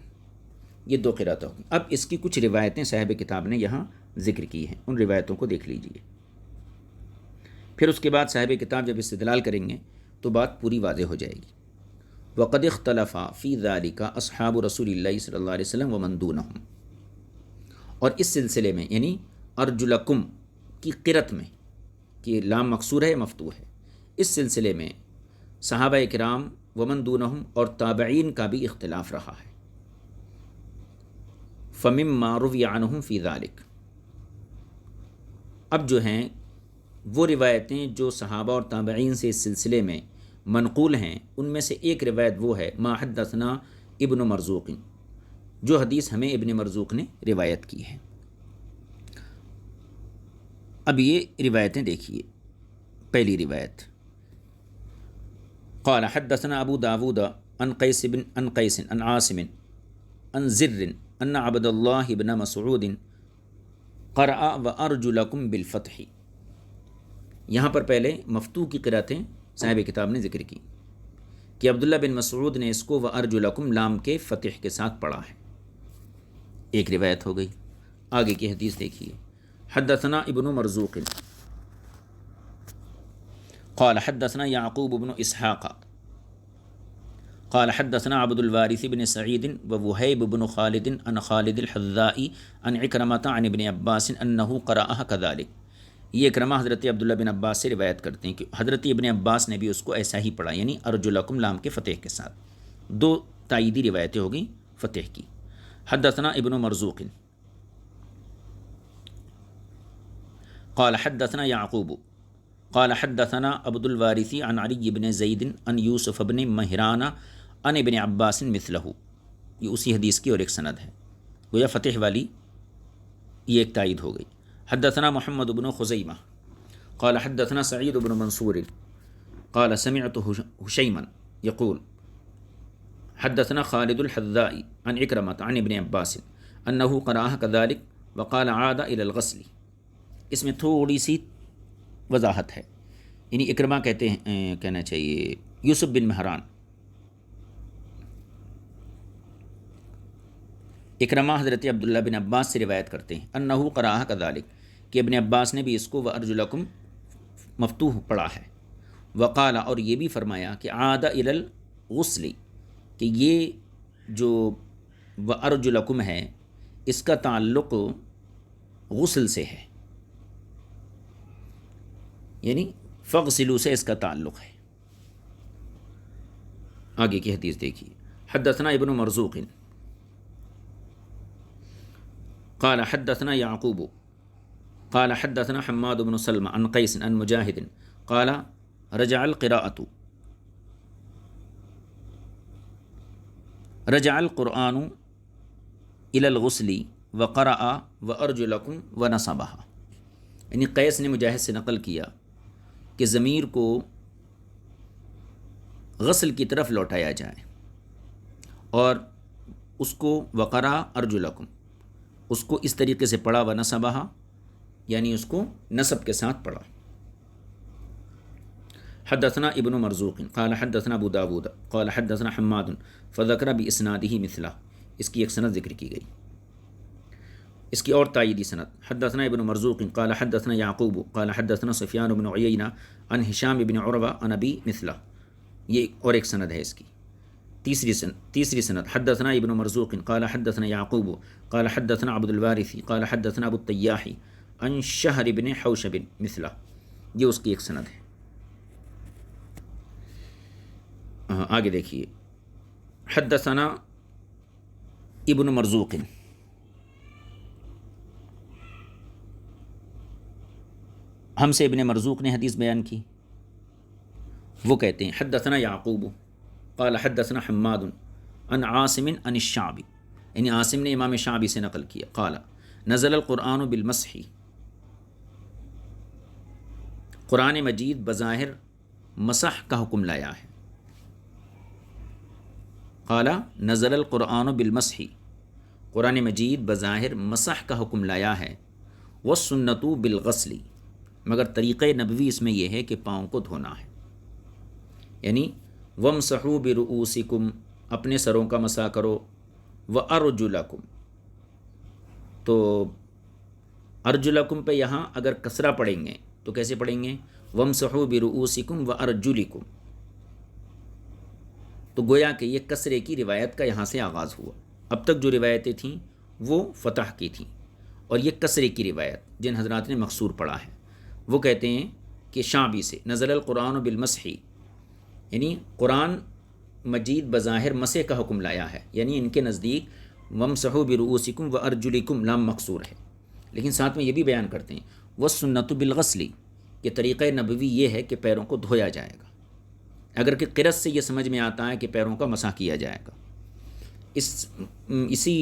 یہ دو قرأت ہوگی. اب اس کی کچھ روایتیں صاحب کتاب نے یہاں ذکر کی ہیں، ان روایتوں کو دیکھ لیجئے. پھر اس کے بعد صاحب کتاب جب استدلال کریں گے تو بات پوری واضح ہو جائے گی. وقد اختلف فی ذلک اصحاب رسول اللہ صلی اللہ علیہ وسلم ومن دونہم، اور اس سلسلے میں یعنی ارجلکم کی قرأت میں کہ لام مکسور ہے مفتوح ہے، اس سلسلے میں صحابہ کرام ومن دونہم اور تابعین کا بھی اختلاف رہا ہے. فمما روی عنہم فی ذلک، اب جو ہیں وہ روایتیں جو صحابہ اور تابعین سے اس سلسلے میں منقول ہیں، ان میں سے ایک روایت وہ ہے ما حدثنا ابن مرزوق، جو حدیث ہمیں ابن مرزوق نے روایت کی ہے. اب یہ روایتیں دیکھیے. پہلی روایت قال حدثنا ابو داود عن قیس عن عاصم عن زر ان عبد اللہ بن مسعود قرأ وارجلکم بالفتح. یہاں پر پہلے مفتوح کی قرأتیں صاحب کتاب نے ذکر کی کہ عبداللہ بن مسعود نے اس کو وارجلکم لام کے فتح کے ساتھ پڑھا ہے. ایک روایت ہو گئی. آگے کی حدیث دیکھیے. حدثنا ابن مرزوق قال حدثنا یعقوب بن اسحاق قال حدثنا عبد الوارث بن سعید ووہیب بن خالد عن خالد الحذائی عن عکرمۃ عن ابن عباس انہ قرأها كذلك. یہ اکرمہ حضرت عبداللہ بن عباس سے روایت کرتے ہیں کہ حضرت ابن عباس نے بھی اس کو ایسا ہی پڑھا، یعنی ارجلکم لام کے فتح کے ساتھ. دو تائیدی روایتیں ہو گئیں فتح کی. حدثنا ابن مرزوق قال حدثنا یعقوب قال حدثنا عبد الوارث عن علی بن زید عن یوسف بن مہران عن ابن عباس مثلہ. یہ اسی حدیث کی اور ایک سند ہے، گویا فتح والی یہ ایک تائید ہو گئی. حدثنا محمد بن خزیمہ قال حدثنا سعید بن منصور قال سمعت حشیما یقول حدثنا خالد الحذائی عن عکرمۃ عن ابن عباس انہ قرأها كذلك وقال عاد الى الغسل. اس میں تھوڑی سی وضاحت ہے، یعنی اکرمہ کہتے ہیں کہنا چاہیے یوسف بن مہران، اکرمہ حضرت عبداللہ بن عباس سے روایت کرتے ہیں انہ قرأها كذلك کہ ابن عباس نے بھی اس کو وارجلکم مفتوح پڑھا ہے. وقال، اور یہ بھی فرمایا کہ عاد الى الغسل، کہ یہ جو وارجلکم ہے اس کا تعلق غسل سے ہے، یعنی فغسلوا سے اس کا تعلق ہے. آگے کی حدیث دیکھیے. حدثنا ابن مرزوق قال حدثنا يعقوب قال حدثنا حماد بن سلمة عن قيس عن مجاهد قال رجع القرآن إلى الغسل وقرأ وأرجلكم ونصبها، یعنی قیس نے مجاہد سے نقل کیا کہ ضمیر کو غسل کی طرف لوٹایا جائے اور اس کو وقرا ارجلکم، اس کو اس طریقے سے پڑھا ونصبہا، یعنی اس کو نصب کے ساتھ پڑھا۔ حدثنا ابن مرزوق قال حدثنا ابو داود قال حدثنا حماد فذكر باسناده مثله، اس کی ایک سند ذکر کی گئی، اس کی اور تائیدی سند۔ حدثنا ابن مرزوق قال حدثنا یعقوب قال حدثنا سفیان بن عیینہ عن ہشام بن عروہ عن ابی مثلہ، یہ اور ایک سند ہے اس کی۔ تیسری سند حدثنا ابن مرزوق قال حدثنا یعقوب قال حدثنا عبد الوارث قال حدثنا ابو الطیاح عن شہر بن حوشب مثلہ، یہ اس کی ایک سند ہے۔ آگے دیکھیے، حدثنا ابن مرزوق، ہم سے ابن مرزوق نے حدیث بیان کی، وہ کہتے ہیں حدثنا یعقوب قال حدثنا حماد عن عاصم عن الشعبی، یعنی عاصم نے امام شعبی سے نقل کیا، قال نزل القرآن بالمسح، قرآن مجید بظاہر مسح کا حکم لایا ہے۔ قال نزل القرآن بالمسح، قرآن مجید بظاہر مسح کا حکم لایا ہے، والسنۃ بالغسل، مگر طریقہ نبوی اس میں یہ ہے کہ پاؤں کو دھونا ہے، یعنی وامسحوا برؤوسکم، اپنے سروں کا مسح کرو، وارجلکم، تو ارجلکم پہ یہاں اگر کسرہ پڑھیں گے تو کیسے پڑھیں گے؟ وامسحوا برؤوسکم وارجلکم، تو گویا کہ یہ کسرے کی روایت کا یہاں سے آغاز ہوا۔ اب تک جو روایتیں تھیں وہ فتح کی تھیں، اور یہ کسرے کی روایت جن حضرات نے مقصور پڑھا ہے وہ کہتے ہیں کہ شعبی سے نزل القرآن بالمسح، یعنی قرآن مجید بظاہر مسح کا حکم لایا ہے، یعنی ان کے نزدیک وامسحوا برؤوسکم وارجلکم لام مقصور ہے، لیکن ساتھ میں یہ بھی بیان کرتے ہیں والسنۃ بالغسل، کہ طریقہ نبوی یہ ہے کہ پیروں کو دھویا جائے گا، اگر کہ قرأت سے یہ سمجھ میں آتا ہے کہ پیروں کا مسح کیا جائے گا۔ اسی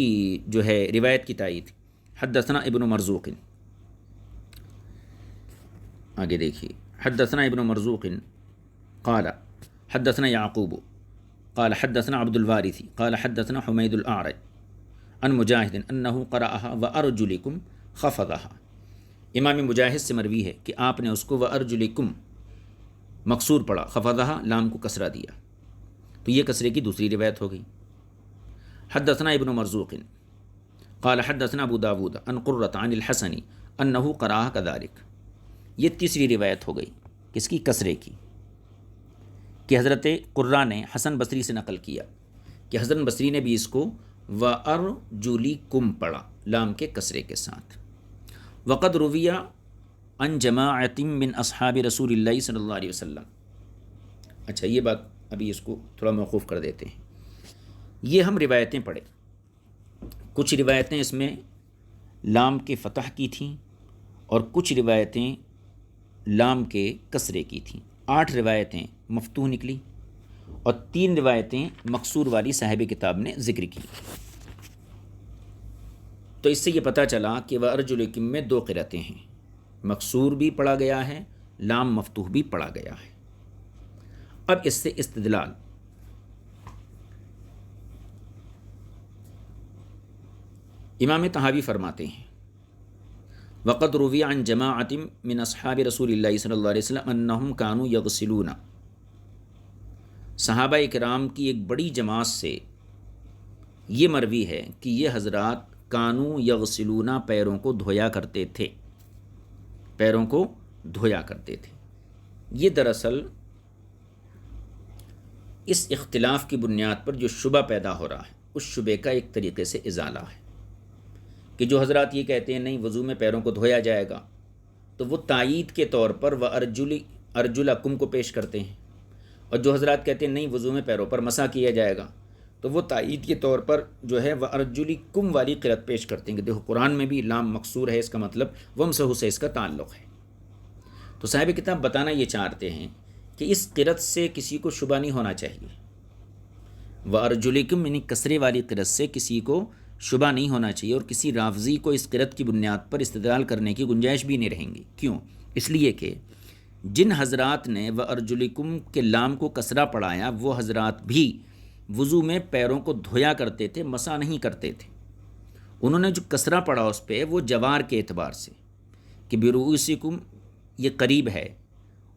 جو ہے روایت کی تائید حدثنا ابن مرزوق، آگے دیکھیے، حدثنا ابن مرزوق قال حدثنا یعقوب قال حدثنا عبد الوارث قال حدثنا حمید الاعرج عن مجاہد انہ قرأها وارجلکم خفضها، امام مجاہد سے مروی ہے کہ آپ نے اس کو وارجلکم مقصور پڑھا، خفضها لام کو کسرہ دیا، تو یہ کسرے کی دوسری روایت ہو گئی۔ حدثنا ابن مرزوق قال حدثنا ابو داود عن قرۃ عن الحسن انہ قرأها كذلك، یہ تیسری روایت ہو گئی، کس کی؟ کسرے کی، کہ حضرت قرہ نے حسن بصری سے نقل کیا کہ حسن بصری نے بھی اس کو وَأَرْجُلِكُمْ پڑھا لام کے کسرے کے ساتھ۔ وقد رویہ عن جماعت من اصحاب رسول اللہ صلی اللہ علیہ وسلم، اچھا یہ بات ابھی اس کو تھوڑا موقوف کر دیتے ہیں، یہ ہم روایتیں پڑھیں، کچھ روایتیں اس میں لام کے فتح کی تھیں اور کچھ روایتیں لام کے کسرے کی تھیں، 8 روایتیں مفتوح نکلی اور 3 روایتیں مقصور والی صاحب کتاب نے ذکر کی۔ تو اس سے یہ پتہ چلا کہ وَأَرْجُلِكُم میں 2 قرأتیں ہیں، مقصور بھی پڑھا گیا ہے، لام مفتوح بھی پڑھا گیا ہے۔ اب اس سے استدلال، امام طحاوی فرماتے ہیں وقد روی عن جماعت من اصحاب رسول اللہ صلی اللہ علیہ وسلم انہم کانوا یغسلون، صحابہ اکرام کی ایک بڑی جماعت سے یہ مروی ہے کہ یہ حضرات کانوا یغسلون پیروں کو دھویا کرتے تھے، پیروں کو دھویا کرتے تھے۔ یہ دراصل اس اختلاف کی بنیاد پر جو شبہ پیدا ہو رہا ہے اس شبے کا ایک طریقے سے ازالہ ہے، کہ جو حضرات یہ کہتے ہیں نہیں وضو میں پیروں کو دھویا جائے گا، تو وہ تائید کے طور پر ارجلکم کو پیش کرتے ہیں، اور جو حضرات کہتے ہیں نہیں وضو میں پیروں پر مسح کیا جائے گا، تو وہ تائید کے طور پر جو ہے وَأَرْجُلِكُمْ والی قرأت پیش کرتے ہیں کہ دیکھو قرآن میں بھی لام مکسور ہے، اس کا مطلب وَامْسَحُوا سے اس کا تعلق ہے۔ تو صاحب کتاب بتانا یہ چاہتے ہیں کہ اس قرأت سے کسی کو شبہ نہیں ہونا چاہیے، وَأَرْجُلِكُمْ یعنی کسرے والی قرأت سے کسی کو شبہ نہیں ہونا چاہیے، اور کسی رافضی کو اس قرأت کی بنیاد پر استدلال کرنے کی گنجائش بھی نہیں رہیں گی۔ کیوں؟ اس لیے کہ جن حضرات نے وَأَرْجُلِكُمْ کے لام کو کسرہ پڑھایا وہ حضرات بھی وضو میں پیروں کو دھویا کرتے تھے، مسح نہیں کرتے تھے۔ انہوں نے جو کسرہ پڑھا اس پہ وہ جوار کے اعتبار سے کہ برؤسکم یہ قریب ہے،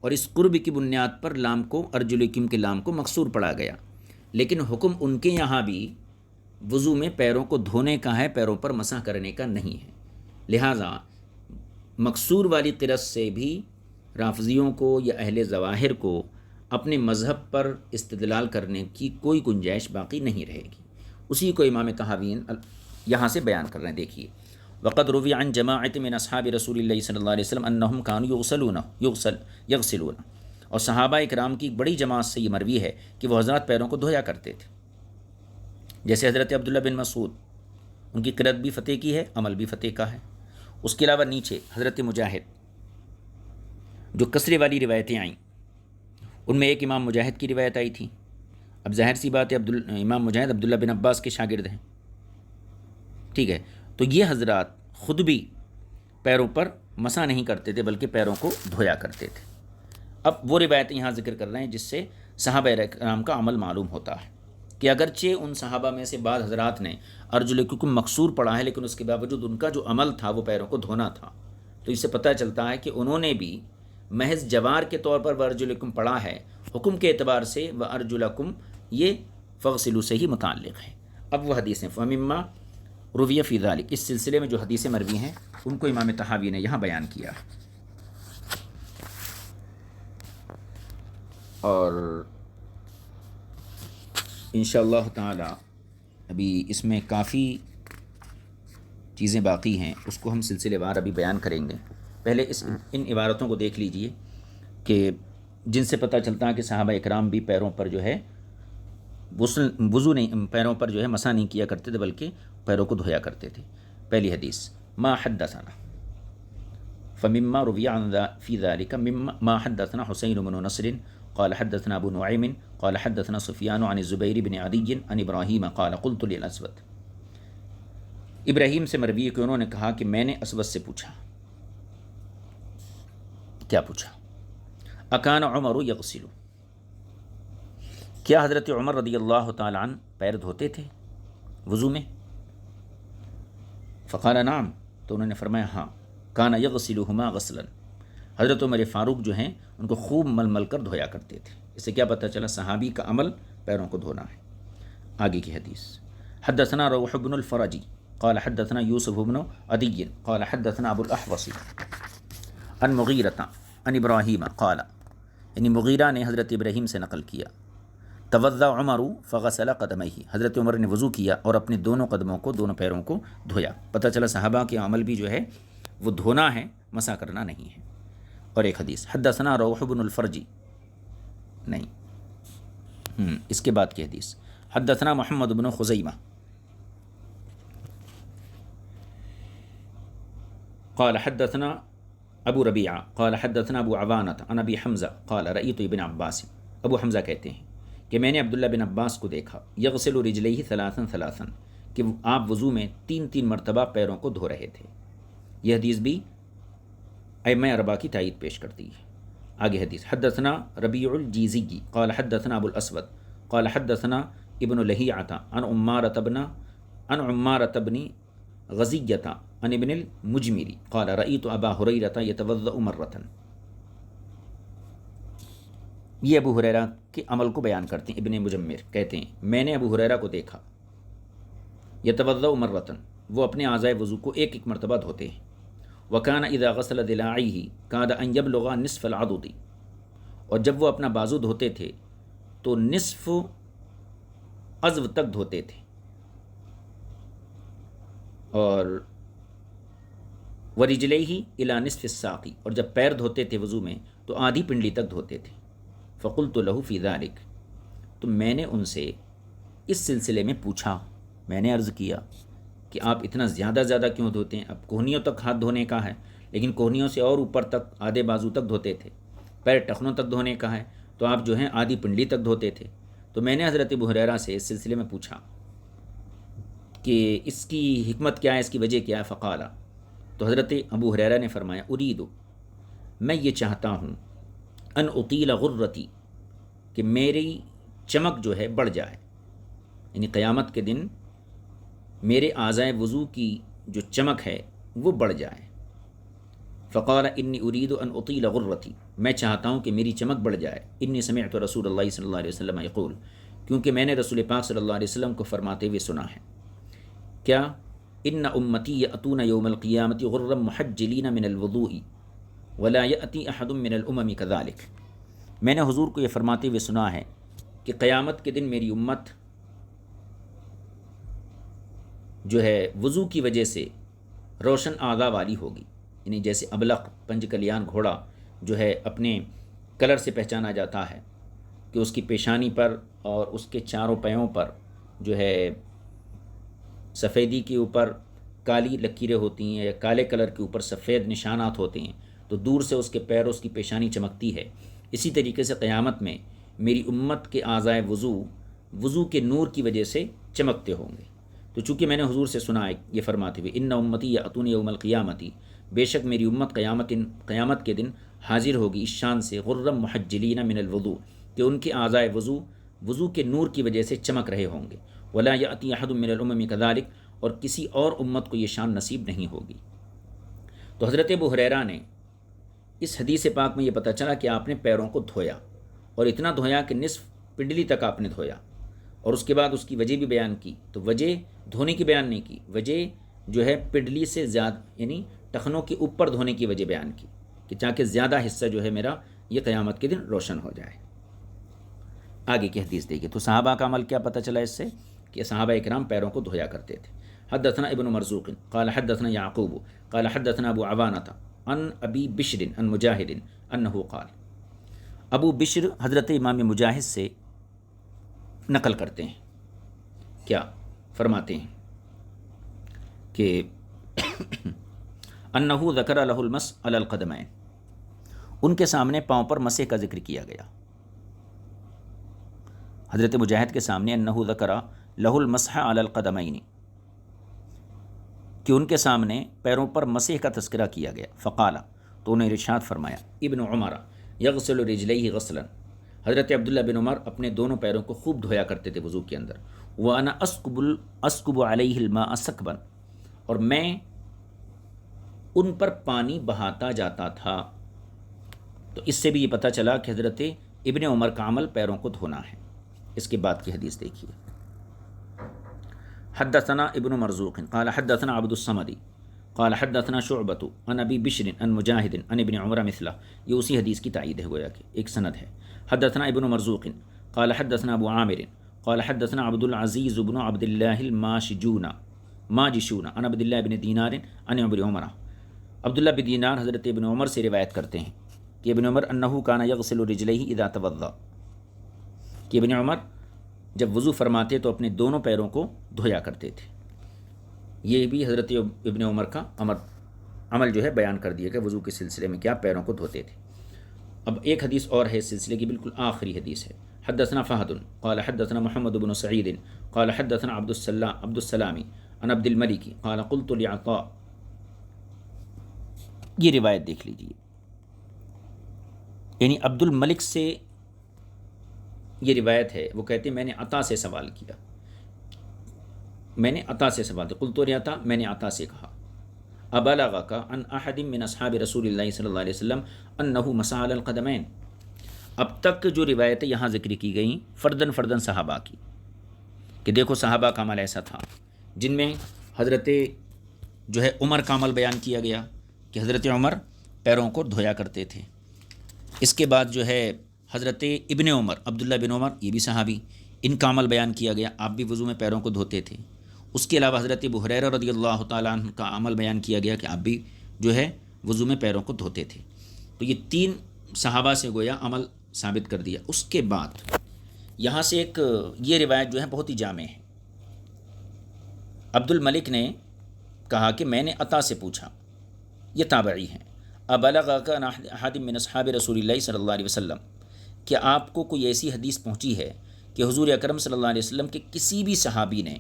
اور اس قرب کی بنیاد پر لام کو ارجلکم کے لام کو مکسور پڑھا گیا، لیکن حکم ان کے یہاں بھی وضو میں پیروں کو دھونے کا ہے، پیروں پر مسح کرنے کا نہیں ہے۔ لہٰذا مکسور والی قرأت سے بھی رافضیوں کو یا اہل ظواہر کو اپنے مذہب پر استدلال کرنے کی کوئی گنجائش باقی نہیں رہے گی۔ اسی کو امام طحاوین یہاں سے بیان کر رہے ہیں، دیکھیے وقد روی عن جماعت من اصحاب رسول اللہ صلی اللہ علیہ وسلم انہم کانوا یغسلون، اور صحابہ اکرام کی بڑی جماعت سے یہ مروی ہے کہ وہ حضرات پیروں کو دھویا کرتے تھے، جیسے حضرت عبداللہ بن مسعود، ان کی قرأت بھی فتح کی ہے، عمل بھی فتح کا ہے۔ اس کے علاوہ نیچے حضرت مجاہد، جو کسرے والی روایتیں آئیں ان میں ایک امام مجاہد کی روایت آئی تھی۔ اب ظاہر سی بات ہے امام مجاہد عبداللہ بن عباس کے شاگرد ہیں، ٹھیک ہے، تو یہ حضرات خود بھی پیروں پر مسح نہیں کرتے تھے بلکہ پیروں کو دھویا کرتے تھے۔ اب وہ روایتیں یہاں ذکر کر رہے ہیں جس سے صحابہ کرام کا عمل معلوم ہوتا ہے کہ اگرچہ ان صحابہ میں سے بعض حضرات نے ارجلکم مکسور پڑھا ہے، لیکن اس کے باوجود ان کا جو عمل تھا وہ پیروں کو دھونا تھا۔ تو اس سے پتہ چلتا ہے کہ انہوں نے بھی محض جوار کے طور پر وَأَرْجُلِكُمْ پڑھا ہے، حکم کے اعتبار سے وَأَرْجُلَكُمْ یہ فَغْسِلُوا سے ہی متعلق ہے۔ اب وہ حدیثیں فَمِمَّا رُوِيَ فِي ذَلِكَ، اس سلسلے میں جو حدیثیں مروی ہیں ان کو امام طحاوی نے یہاں بیان کیا، اور انشاءاللہ تعالی ابھی اس میں کافی چیزیں باقی ہیں، اس کو ہم سلسلے وار ابھی بیان کریں گے۔ پہلے ان عبارتوں کو دیکھ لیجئے کہ جن سے پتہ چلتا ہے کہ صحابہ اکرام بھی پیروں پر جو ہے وضو نہیں، پیروں پر جو ہے مسح نہیں کیا کرتے تھے بلکہ پیروں کو دھویا کرتے تھے۔ پہلی حدیث ما حدثنا فمما روی عن فی ذلک ما حدثنا حسین بن نصر قال حدثنا ابو نعیم قال حدثنا سفیان عن الزبیر بن عدی عن ابراہیم قال قلت للاسود، ابراہیم سے مروی ہے کہ انہوں نے کہا کہ میں نے اسود سے پوچھا، کیا پوچھا؟ اکان عمر یغسل، کیا حضرت عمر رضی اللہ تعالی عنہ پیر دھوتے تھے وضو میں؟ فقال نعم، تو انہوں نے فرمایا ہاں، کان یغسلہما غسلا، حضرت عمر فاروق جو ہیں ان کو خوب مل مل کر دھویا کرتے تھے۔ اس سے کیا پتہ چلا صحابی کا عمل پیروں کو دھونا ہے۔ آگے کی حدیث حدثنا روح بن الفرج قال حدثنا یوسف بن عدی قال حدثنا ابو الاحوص عن مغیرہ عن ابراہیم قال، یعنی مغیرہ نے حضرت ابراہیم سے نقل کیا، توضأ عمر فغسل قدمیہ، حضرت عمر نے وضو کیا اور اپنے دونوں قدموں کو، دونوں پیروں کو دھویا۔ پتہ چلا صحابہ کے عمل بھی جو ہے وہ دھونا ہے، مسح کرنا نہیں ہے۔ اور ایک حدیث حدثنا روح بن الفرج، نہیں، اس کے بعد کی حدیث حدثنا محمد بن خزیمہ قال حدثنا ابو ربیعہ قال حدثنا ابو عوانۃ عن ابی حمزہ قال رأیت ابن عباس، ابو حمزہ کہتے ہیں کہ میں نے عبداللہ بن عباس کو دیکھا، یغسل رجلیہ ثلاثا ثلاثا، کہ آپ وضو میں تین تین مرتبہ پیروں کو دھو رہے تھے۔ یہ حدیث بھی ائمہ اربعہ کی تائید پیش کرتی ہے۔ آگے حدیث حدثنا ربیع الجیزی قال حدثنا ابو الاسود قال حدثنا ابن لہیعۃ عن عمارۃ بن غزیۃ عن ابن المجمری قال رأیت ابا ہریرہ یتوضأ مرۃ، یہ ابو ہریرہ کے عمل کو بیان کرتے ہیں۔ ابن مجمر کہتے ہیں میں نے ابو ہریرہ کو دیکھا، یتوضأ مرۃ، وہ اپنے اعضائے وضو کو ایک ایک مرتبہ دھوتے ہیں۔ وکان اذا غسل ذراعیہ کاد ان یبلغ نصف العضد، اور جب وہ اپنا بازو دھوتے تھے تو نصف عضو تک دھوتے تھے، اور ورجلیہ الی نصف الساق، اور جب پیر دھوتے تھے وضو میں تو آدھی پنڈلی تک دھوتے تھے۔ فقلت له فی ذلک، تو میں نے ان سے اس سلسلے میں پوچھا، میں نے عرض کیا کہ آپ اتنا زیادہ کیوں دھوتے ہیں؟ اب کوہنیوں تک ہاتھ دھونے کا ہے، لیکن کوہنیوں سے اور اوپر تک آدھے بازو تک دھوتے تھے، پیر ٹخنوں تک دھونے کا ہے تو آپ جو ہیں آدھی پنڈلی تک دھوتے تھے۔ تو میں نے حضرت ابو ہریرہ سے اس سلسلے میں پوچھا کہ اس کی حکمت کیا ہے، اس کی وجہ کیا ہے؟ فقالا، تو حضرت ابو ہریرہ نے فرمایا، اریدو، میں یہ چاہتا ہوں، ان اطیل غرتی، کہ میری چمک جو ہے بڑھ جائے، یعنی قیامت کے دن میرے اعضائے وضو کی جو چمک ہے وہ بڑھ جائے۔ فقال انی ارید ان اطیل غرتی، میں چاہتا ہوں کہ میری چمک بڑھ جائے۔ انی سمعت رسول اللہ صلی اللہ علیہ وسلم یقول، کیونکہ میں نے رسول پاک صلی اللہ علیہ وسلم کو فرماتے ہوئے سنا ہے، کیا؟ ان امتی یاتون یوم القیامت غرا محجلین من الوضوء ولا یاتی احد من الامم کذلک، میں نے حضور کو یہ فرماتے ہوئے سنا ہے کہ قیامت کے دن میری امت جو ہے وضو کی وجہ سے روشن اعضاء والی ہوگی، یعنی جیسے ابلق پنج کلیان گھوڑا جو ہے اپنے کلر سے پہچانا جاتا ہے کہ اس کی پیشانی پر اور اس کے چاروں پیوں پر جو ہے سفیدی کے اوپر کالی لکیریں ہوتی ہیں یا کالے کلر کے اوپر سفید نشانات ہوتے ہیں، تو دور سے اس کے پیر اور اس کی پیشانی چمکتی ہے۔ اسی طریقے سے قیامت میں میری امت کے اعضائے وضو کے نور کی وجہ سے چمکتے ہوں گے۔ تو چونکہ میں نے حضور سے سنا ہے یہ فرماتے ہوئے، ان امتی یاتون یوم القیامتی، بے شک میری امت قیامت کے دن حاضر ہوگی اس شان سے، غرم محجلین من الوضوء، کہ ان کے اعضائے وضو کے نور کی وجہ سے چمک رہے ہوں گے، ولا یاتی احد من الامم کذلک، اور کسی اور امت کو یہ شان نصیب نہیں ہوگی۔ تو حضرت ابو ہریرہ نے اس حدیث پاک میں یہ پتہ چلا کہ آپ نے پیروں کو دھویا، اور اتنا دھویا کہ نصف پنڈلی تک آپ نے دھویا، اور اس کے بعد اس کی وجہ بھی بیان کی۔ تو وجہ دھونے کی بیان نہیں کی، وجہ جو ہے پنڈلی سے زیادہ یعنی ٹخنوں کے اوپر دھونے کی وجہ بیان کی، کہ تاکہ زیادہ حصہ جو ہے میرا یہ قیامت کے دن روشن ہو جائے۔ آگے کی حدیث دیکھیے، تو صحابہ کا عمل کیا پتہ چلا اس سے، کہ صحابہ اکرام پیروں کو دھویا کرتے تھے۔ حدثنا ابن مرزوق قال حدثنا یعقوب قال حدثنا ابو عوانۃ عن ابی بشر عن مجاہد انہ قال، ابو بشر حضرت امام مجاہد سے نقل کرتے ہیں، کیا فرماتے ہیں کہ انہ ذکر لہ المسح علی القدمین، ان کے سامنے پاؤں پر مسح کا ذکر کیا گیا۔ حضرت مجاہد کے سامنے انہ ذکر لہ المسح علی القدمین، کہ ان کے سامنے پیروں پر مسح کا تذکرہ کیا گیا۔ فقالا، تو انہیں ارشاد فرمایا، ابن عمر یغسل رجلیہ غسلا، حضرت عبداللہ بن عمر اپنے دونوں پیروں کو خوب دھویا کرتے تھے وضو کے اندر۔ وَأَنَا أَسْكُبُ عَلَيْهِ الْمَاءَ سَكْبًا، اور میں ان پر پانی بہاتا جاتا تھا۔ تو اس سے بھی یہ پتہ چلا کہ حضرت ابن عمر کا عمل پیروں کو دھونا ہے۔ اس کے بعد کی حدیث دیکھیے، حدثنا ابن مرزوق قال حدثنا عبد الصمد قال حدثنا شعبۃ عن ابی بشر عن مجاہد عن ابن عمر مثلہ، یہ اسی حدیث کی تائید ہے، گویا کہ ایک سند ہے۔ حدثنا ابن مرزوق قال حدثنا ابو عامر قال حدثنا عبد العزیز بن عبد اللہ الماجشون عن عبد اللہ بن دینار عن ابن عمر، عبداللہ بن دینار حضرت ابن عمر سے روایت کرتے ہیں کہ ابن عمر انہ کان یغسل رجلیہ اذا توضا، کہ ابن عمر جب وضو فرماتے تو اپنے دونوں پیروں کو دھویا کرتے تھے۔ یہ بھی حضرت ابن عمر کا عمل جو ہے بیان کر دیا کہ وضو کے سلسلے میں کیا پیروں کو دھوتے تھے۔ اب ایک حدیث اور ہے اس سلسلے کی، بالکل آخری حدیث ہے۔ حدثنا فہد قال حدثنا محمد بن سعید قال حدثنا عبد السلام عن عبد الملک قال قلت لعطاء، یہ روایت دیکھ لیجیے، یعنی عبد الملک سے یہ روایت ہے، وہ کہتے ہیں میں نے عطا سے سوال کیا، قلت لعطاء، میں نے عطا سے کہا، ابلغک عن احد من اصحاب رسول اللہ صلی اللہ علیہ وسلم انہ مسح علی القدمین، اب تک جو روایتیں یہاں ذکر کی گئیں فردن صحابہ کی، کہ دیکھو صحابہ کا عمل ایسا تھا، جن میں حضرت جو ہے عمر کا عمل بیان کیا گیا کہ حضرت عمر پیروں کو دھویا کرتے تھے۔ اس کے بعد جو ہے حضرت ابن عمر عبداللہ بن عمر، یہ بھی صحابی، ان کا عمل بیان کیا گیا، آپ بھی وضو میں پیروں کو دھوتے تھے۔ اس کے علاوہ حضرت ابو ہریرہ رضی اللہ تعالیٰ عنہ کا عمل بیان کیا گیا کہ آپ بھی جو ہے وضو میں پیروں کو دھوتے تھے۔ تو یہ تین صحابہ سے گویا عمل ثابت کر دیا۔ اس کے بعد یہاں سے ایک یہ روایت جو ہے بہت ہی جامع ہے۔ عبد الملک نے کہا کہ میں نے عطا سے پوچھا، یہ تابعی ہیں، ابلغک عن احد من اصحاب رسول اللہ صلی اللہ علیہ وسلم، کہ آپ کو کوئی ایسی حدیث پہنچی ہے کہ حضور اکرم صلی اللہ علیہ وسلم کے کسی بھی صحابی نے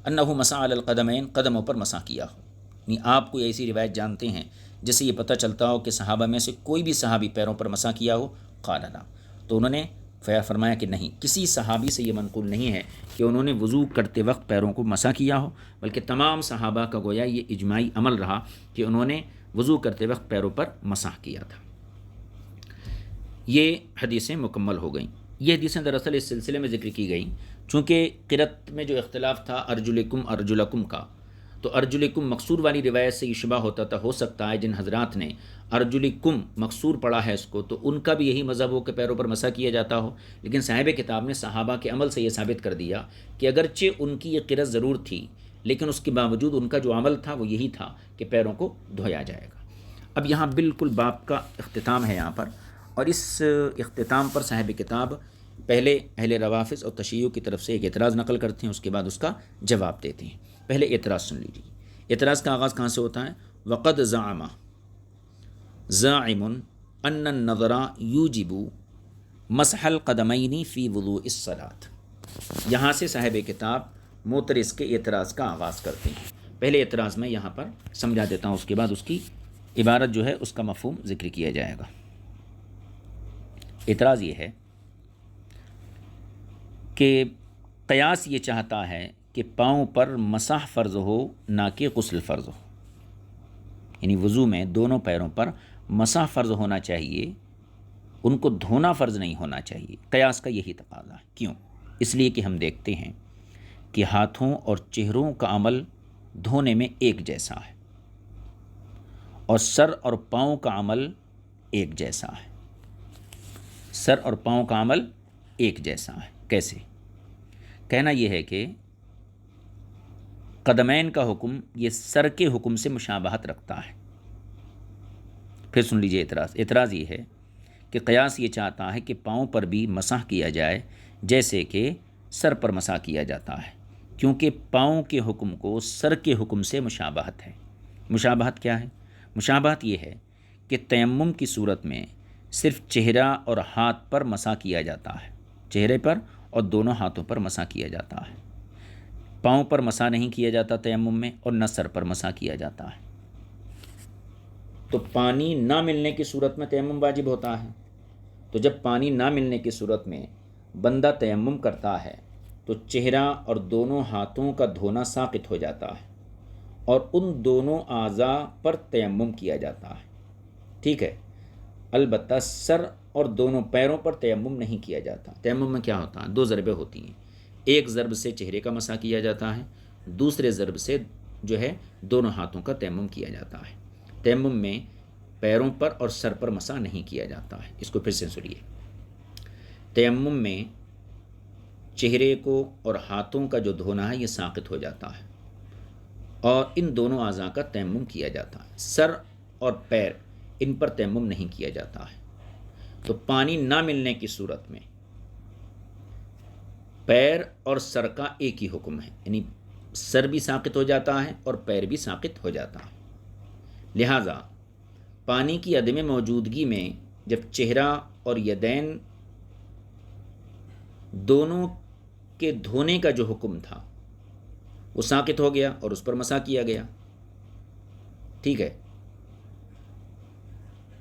انہ مسح علی القدمین، قدموں پر مسح کیا ہو؟ یعنی آپ کوئی ایسی روایت جانتے ہیں جس سے یہ پتہ چلتا ہو کہ صحابہ میں سے کوئی بھی صحابی پیروں پر مسح کیا ہو؟ قال لا، تو انہوں نے فرمایا کہ نہیں، کسی صحابی سے یہ منقول نہیں ہے کہ انہوں نے وضو کرتے وقت پیروں کو مسح کیا ہو، بلکہ تمام صحابہ کا گویا یہ اجماعی عمل رہا کہ انہوں نے وضو کرتے وقت پیروں پر مسح کیا تھا۔ یہ حدیثیں مکمل ہو گئیں۔ یہ حدیثیں دراصل اس سلسلے میں ذکر کی گئیں چونکہ قرأت میں جو اختلاف تھا ارجلکم کا، تو ارجلکم مقصور والی روایت سے یہ شبہ ہوتا تھا، ہو سکتا ہے جن حضرات نے ارجلکم مقصور پڑھا ہے اس کو تو ان کا بھی یہی مذہب ہو کہ پیروں پر مسح کیا جاتا ہو، لیکن صاحب کتاب نے صحابہ کے عمل سے یہ ثابت کر دیا کہ اگرچہ ان کی یہ قرأت ضرور تھی لیکن اس کے باوجود ان کا جو عمل تھا وہ یہی تھا کہ پیروں کو دھویا جائے گا۔ اب یہاں بالکل باب کا اختتام ہے یہاں پر، اور اس اختتام پر صاحب کتاب پہلے اہل روافض اور تشیع کی طرف سے ایک اعتراض نقل کرتے ہیں، اس کے بعد اس کا جواب دیتے ہیں۔ پہلے اعتراض سن لیجیے۔ اعتراض کا آغاز کہاں سے ہوتا ہے؟ وقد زعم زاعم ان النظر یوجب مسح القدمین فی وضوء الصلاۃ۔ یہاں سے صاحب کتاب معترض کے اعتراض کا آغاز کرتے ہیں۔ پہلے اعتراض میں یہاں پر سمجھا دیتا ہوں، اس کے بعد اس کی عبارت جو ہے اس کا مفہوم ذکر کیا جائے گا۔ اعتراض یہ ہے کہ قیاس یہ چاہتا ہے کہ پاؤں پر مسح فرض ہو نہ کہ غسل فرض ہو، یعنی وضو میں دونوں پیروں پر مسح فرض ہونا چاہیے، ان کو دھونا فرض نہیں ہونا چاہیے۔ قیاس کا یہی تقاضا ہے۔ کیوں؟ اس لیے کہ ہم دیکھتے ہیں کہ ہاتھوں اور چہروں کا عمل دھونے میں ایک جیسا ہے، اور سر اور پاؤں کا عمل ایک جیسا ہے۔ سر اور پاؤں کا عمل ایک جیسا ہے۔ کیسے؟ کہنا یہ ہے کہ قدمین کا حکم یہ سر کے حکم سے مشابہت رکھتا ہے۔ پھر سن لیجئے اعتراض یہ ہے کہ قیاس یہ چاہتا ہے کہ پاؤں پر بھی مسح کیا جائے جیسے کہ سر پر مسح کیا جاتا ہے، کیونکہ پاؤں کے حکم کو سر کے حکم سے مشابہت ہے۔ مشابہت کیا ہے؟ مشابہت یہ ہے کہ تیمم کی صورت میں صرف چہرہ اور ہاتھ پر مسح کیا جاتا ہے، چہرے پر اور دونوں ہاتھوں پر مسح کیا جاتا ہے، پاؤں پر مسح نہیں کیا جاتا تیمم میں، اور نہ سر پر مسح کیا جاتا ہے۔ تو پانی نہ ملنے کی صورت میں تیمم واجب ہوتا ہے، تو جب پانی نہ ملنے کی صورت میں بندہ تیمم کرتا ہے تو چہرہ اور دونوں ہاتھوں کا دھونا ساقط ہو جاتا ہے، اور ان دونوں اعضاء پر تیمم کیا جاتا ہے۔ ٹھیک ہے، البتہ سر اور دونوں پیروں پر تیمم نہیں کیا جاتا۔ تیمم میں کیا ہوتا ہے؟ دو ضربیں ہوتی ہیں، ایک ضرب سے چہرے کا مسح کیا جاتا ہے، دوسرے ضرب سے جو ہے دونوں ہاتھوں کا تیمم کیا جاتا ہے۔ تیمم میں پیروں پر اور سر پر مسح نہیں کیا جاتا ہے۔ اس کو پھر سے سنیے۔ تیمم میں چہرے کو اور ہاتھوں کا جو دھونا ہے یہ ساقط ہو جاتا ہے، اور ان دونوں اعضاء کا تیمم کیا جاتا ہے۔ سر اور پیر ان پر تیمم نہیں کیا جاتا ہے۔ تو پانی نہ ملنے کی صورت میں پیر اور سر کا ایک ہی حکم ہے، یعنی سر بھی ساقط ہو جاتا ہے اور پیر بھی ساقط ہو جاتا ہے۔ لہٰذا پانی کی عدم موجودگی میں جب چہرہ اور یدین دونوں کے دھونے کا جو حکم تھا وہ ساقط ہو گیا اور اس پر مسح کیا گیا۔ ٹھیک ہے،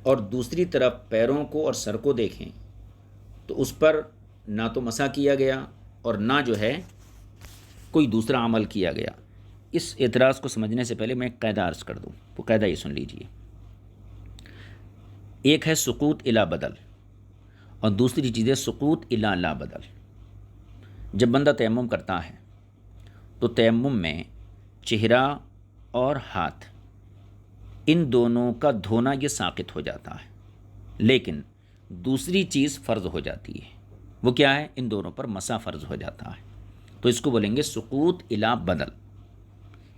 اور دوسری طرف پیروں کو اور سر کو دیکھیں تو اس پر نہ تو مسح کیا گیا اور نہ جو ہے کوئی دوسرا عمل کیا گیا۔ اس اعتراض کو سمجھنے سے پہلے میں ایک قاعدہ عرض کر دوں، وہ قاعدہ یہ سن لیجئے۔ ایک ہے سقوط الا بدل، اور دوسری چیز ہے سقوط الا لا بدل۔ جب بندہ تیمم کرتا ہے تو تیمم میں چہرہ اور ہاتھ ان دونوں کا دھونا یہ ساقط ہو جاتا ہے، لیکن دوسری چیز فرض ہو جاتی ہے۔ وہ کیا ہے؟ ان دونوں پر مسح فرض ہو جاتا ہے، تو اس کو بولیں گے سقوط الا بدل،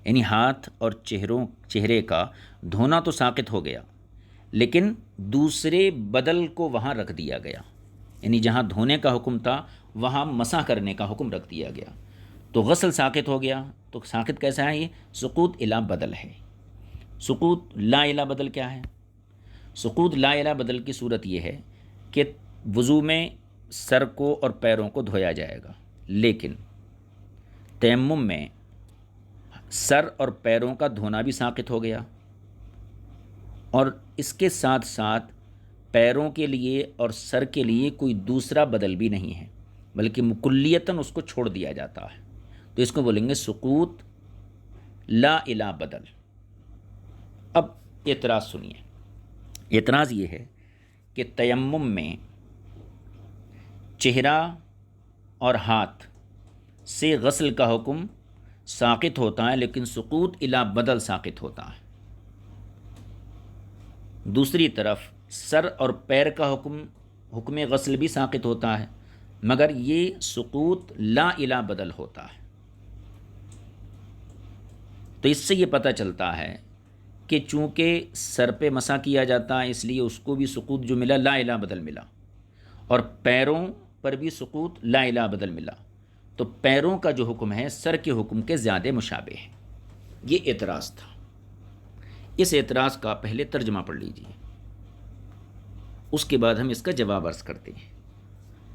یعنی ہاتھ اور چہرے کا دھونا تو ساقط ہو گیا لیکن دوسرے بدل کو وہاں رکھ دیا گیا، یعنی جہاں دھونے کا حکم تھا وہاں مسح کرنے کا حکم رکھ دیا گیا، تو غسل ساقط ہو گیا۔ تو ساقط کیسا ہے؟ یہ سقوط الا بدل ہے۔ سقوط لا الا بدل کیا ہے؟ سقوط لا الا بدل کی صورت یہ ہے کہ وضو میں سر کو اور پیروں کو دھویا جائے گا، لیکن تیمم میں سر اور پیروں کا دھونا بھی ساقط ہو گیا، اور اس کے ساتھ ساتھ پیروں کے لیے اور سر کے لیے کوئی دوسرا بدل بھی نہیں ہے، بلکہ مکلیتاً اس کو چھوڑ دیا جاتا ہے، تو اس کو بولیں گے سقوط لا الا بدل۔ اب اعتراض سنیے، اعتراض یہ ہے کہ تیمم میں چہرہ اور ہاتھ سے غسل کا حکم ساقط ہوتا ہے، لیکن سقوط الا بدل ساقط ہوتا ہے۔ دوسری طرف سر اور پیر کا حکم غسل بھی ساقط ہوتا ہے، مگر یہ سقوط لا الا بدل ہوتا ہے۔ تو اس سے یہ پتہ چلتا ہے کہ چونکہ سر پہ مسح کیا جاتا ہے، اس لیے اس کو بھی سقوط جو ملا لا الا بدل ملا، اور پیروں پر بھی سقوط لا الا بدل ملا، تو پیروں کا جو حکم ہے سر کے حکم کے زیادہ مشابہ ہے۔ یہ اعتراض تھا۔ اس اعتراض کا پہلے ترجمہ پڑھ لیجیے، اس کے بعد ہم اس کا جواب عرض کرتے ہیں۔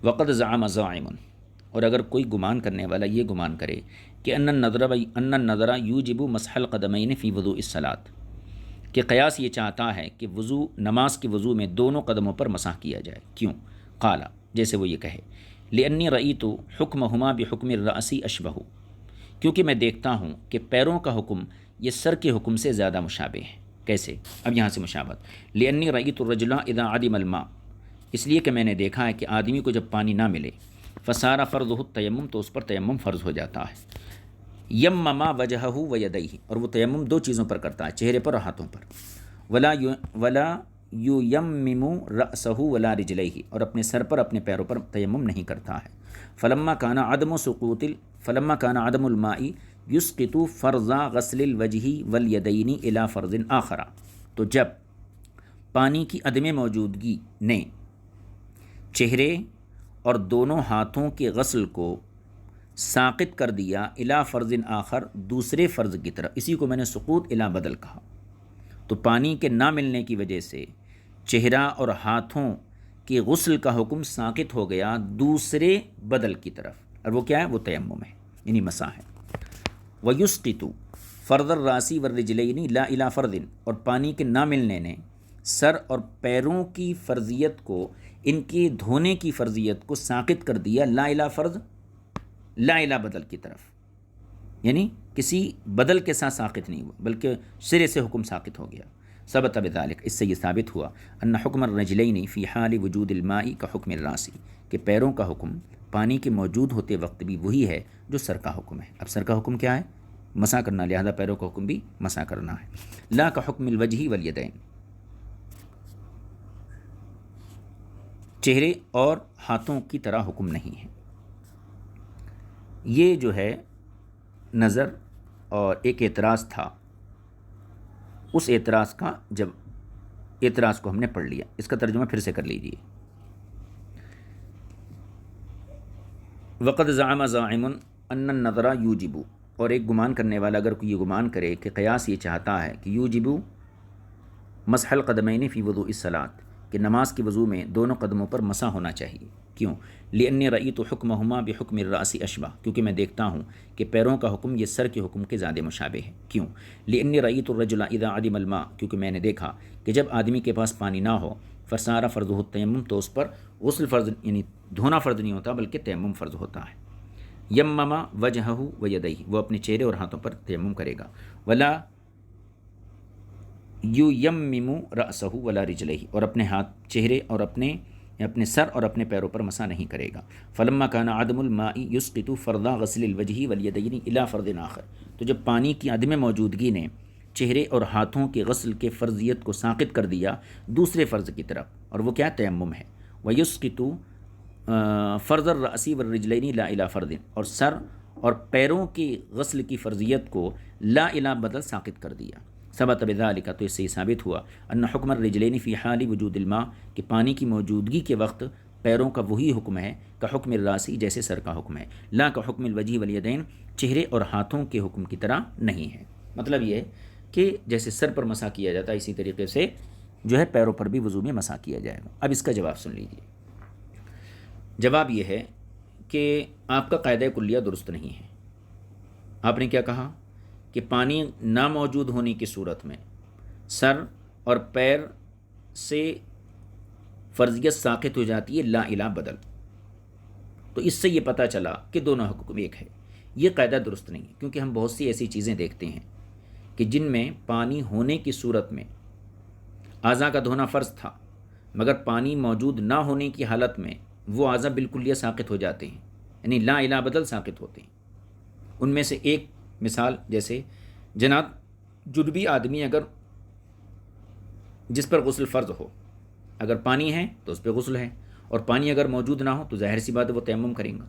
وقد زعم زاعم، اور اگر کوئی گمان کرنے والا یہ گمان کرے کہ ان النظر یوجب مسح القدمین فی وضوء الصلاۃ، کہ قیاس یہ چاہتا ہے کہ نماز کے وضو میں دونوں قدموں پر مسح کیا جائے، کیوں؟ قال، جیسے وہ یہ کہے لانی رأیت حکمہما بحکم الرأس اشبہ، کیونکہ میں دیکھتا ہوں کہ پیروں کا حکم یہ سر کے حکم سے زیادہ مشابہ ہے۔ کیسے؟ اب یہاں سے مشابہت، لانی رأیت الرجل اذا عدم الماء، اس لیے کہ میں نے دیکھا ہے کہ آدمی کو جب پانی نہ ملے، فصار فرضہ التیمم، تو اس پر تیمم فرض ہو جاتا ہے۔ یمما وجہہ و یدیہ، اور وہ تیمم دو چیزوں پر کرتا ہے، چہرے پر اور ہاتھوں پر۔ ولا یمم رأسہ ولا رجلیہ، اور اپنے سر پر اپنے پیروں پر تیمم نہیں کرتا ہے۔ فلما کان عدم الماء یسقط فرض غسل الوجہ والیدین الی فرض آخر، تو جب پانی کی عدم موجودگی نے چہرے اور دونوں ہاتھوں کے غسل کو ساقط کر دیا الی فرض آخر، دوسرے فرض کی طرف، اسی کو میں نے سقوط الی بدل کہا۔ تو پانی کے نہ ملنے کی وجہ سے چہرہ اور ہاتھوں کے غسل کا حکم ساقط ہو گیا دوسرے بدل کی طرف، اور وہ کیا ہے؟ وہ تیمم ہے، یعنی مسح ہے۔ وَيُسْقِطُ فَرْضَ الرَّاسِ وَالرِّجْلَيْنِ لَا إِلَىٰ فَرْضٍ، اور پانی کے نہ ملنے نے سر اور پیروں کی فرضیت کو، ان کے دھونے کی فرضیت کو ساقط کر دیا لا الی فرض، لا الی بدل کی طرف، یعنی کسی بدل کے ساتھ ساقط نہیں ہوا، بلکہ سرے سے حکم ساقط ہو گیا۔ ثبت بذلک، اس سے یہ ثابت ہوا ان حکم الرجلین فی حال وجود الماء کا حکم الراس، کہ پیروں کا حکم پانی کے موجود ہوتے وقت بھی وہی ہے جو سر کا حکم ہے۔ اب سر کا حکم کیا ہے؟ مسح کرنا، لہذا پیروں کا حکم بھی مسح کرنا ہے۔ لا کا حکم الوجہ والیدین، چہرے اور ہاتھوں کی طرح حکم نہیں ہے۔ یہ جو ہے نظر اور ایک اعتراض تھا، اس اعتراض کو ہم نے پڑھ لیا، اس کا ترجمہ پھر سے کر لیجیے۔ وقد زعم زاعم ان النظر یوجب، اور ایک گمان کرنے والا اگر کوئی یہ گمان کرے کہ قیاس یہ چاہتا ہے کہ یوجب مسح القدمین فی وضوء الصلاۃ، کہ نماز کے وضو میں دونوں قدموں پر مسح ہونا چاہیے، کیوں؟ لأنی رأیت حکمہما بحکم الرأس اشبہ، کیونکہ میں دیکھتا ہوں کہ پیروں کا حکم یہ سر کے حکم کے زیادہ مشابہ ہے، کیوں؟ لأنی رأیت الرجل اذا عدم الماء، کیونکہ میں نے دیکھا کہ جب آدمی کے پاس پانی نہ ہو، فصار فرضہ التیمم، تو اس پر غسل فرض، یعنی دھونا فرض نہیں ہوتا بلکہ تیمم فرض ہوتا ہے۔ یمما وجہہ و یدیہ، وہ اپنے چہرے اور ہاتھوں پر تیمم کرے گا۔ ولا یمم رأسہ ولا رجلیہ، اور اپنے چہرے اور اپنے سر اور اپنے پیروں پر مسح نہیں کرے گا۔ فلما کان عدم الماء یسقط فرض غسل الوجہ والیدین الی فرض آخر، تو جب پانی کی عدم موجودگی نے چہرے اور ہاتھوں کے غسل کے فرضیت کو ساقط کر دیا دوسرے فرض کی طرف، اور وہ کیا؟ تیمم ہے۔ ویسقط فرض الرأس والرجلین لا الی فرض، اور سر اور پیروں کی غسل کی فرضیت کو لا الی بدل ساقط کر دیا۔ ثبت بذالک، تو اس سے ثابت ہوا ان حکم الرجلین فی حال وجود الماء، کہ پانی کی موجودگی کے وقت پیروں کا وہی حکم ہے کا حکم الراسی، جیسے سر کا حکم ہے، لا کا حکم الوجہ والیدین، چہرے اور ہاتھوں کے حکم کی طرح نہیں ہے۔ مطلب یہ ہے کہ جیسے سر پر مسح کیا جاتا ہے اسی طریقے سے جو ہے پیروں پر بھی وضو میں مسح کیا جائے گا۔ اب اس کا جواب سن لیجیے۔ جواب یہ ہے کہ آپ کا قاعدہ کلیہ درست نہیں ہے۔ آپ نے کیا کہا کہ پانی نہ موجود ہونے کی صورت میں سر اور پیر سے فرضیت ساقط ہو جاتی ہے لا الہ بدل، تو اس سے یہ پتہ چلا کہ دونوں حکم ایک ہے۔ یہ قاعدہ درست نہیں ہے، کیونکہ ہم بہت سی ایسی چیزیں دیکھتے ہیں کہ جن میں پانی ہونے کی صورت میں اعضاء کا دھونا فرض تھا، مگر پانی موجود نہ ہونے کی حالت میں وہ اعضاء بالکل یہ ساقط ہو جاتے ہیں، یعنی لا الہ بدل ساقط ہوتے ہیں۔ ان میں سے ایک مثال جیسے جناب جنبی آدمی اگر جس پر غسل فرض ہو، اگر پانی ہے تو اس پہ غسل ہے، اور پانی اگر موجود نہ ہو تو ظاہر سی بات ہے وہ تیمم کریں گا۔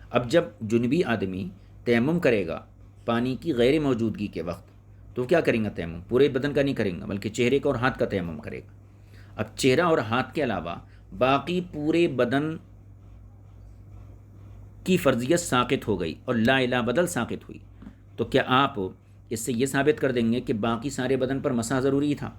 اب جب جنبی آدمی تیمم کرے گا پانی کی غیر موجودگی کے وقت، تو کیا کریں گا؟ تیمم پورے بدن کا نہیں کریں گا بلکہ چہرے کا اور ہاتھ کا تیمم کرے گا۔ اب چہرہ اور ہاتھ کے علاوہ باقی پورے بدن کی فرضیت ساقط ہو گئی اور لا الہ بدل ساقط ہوئی، تو کیا آپ اس سے یہ ثابت کر دیں گے کہ باقی سارے بدن پر مسح ضروری تھا؟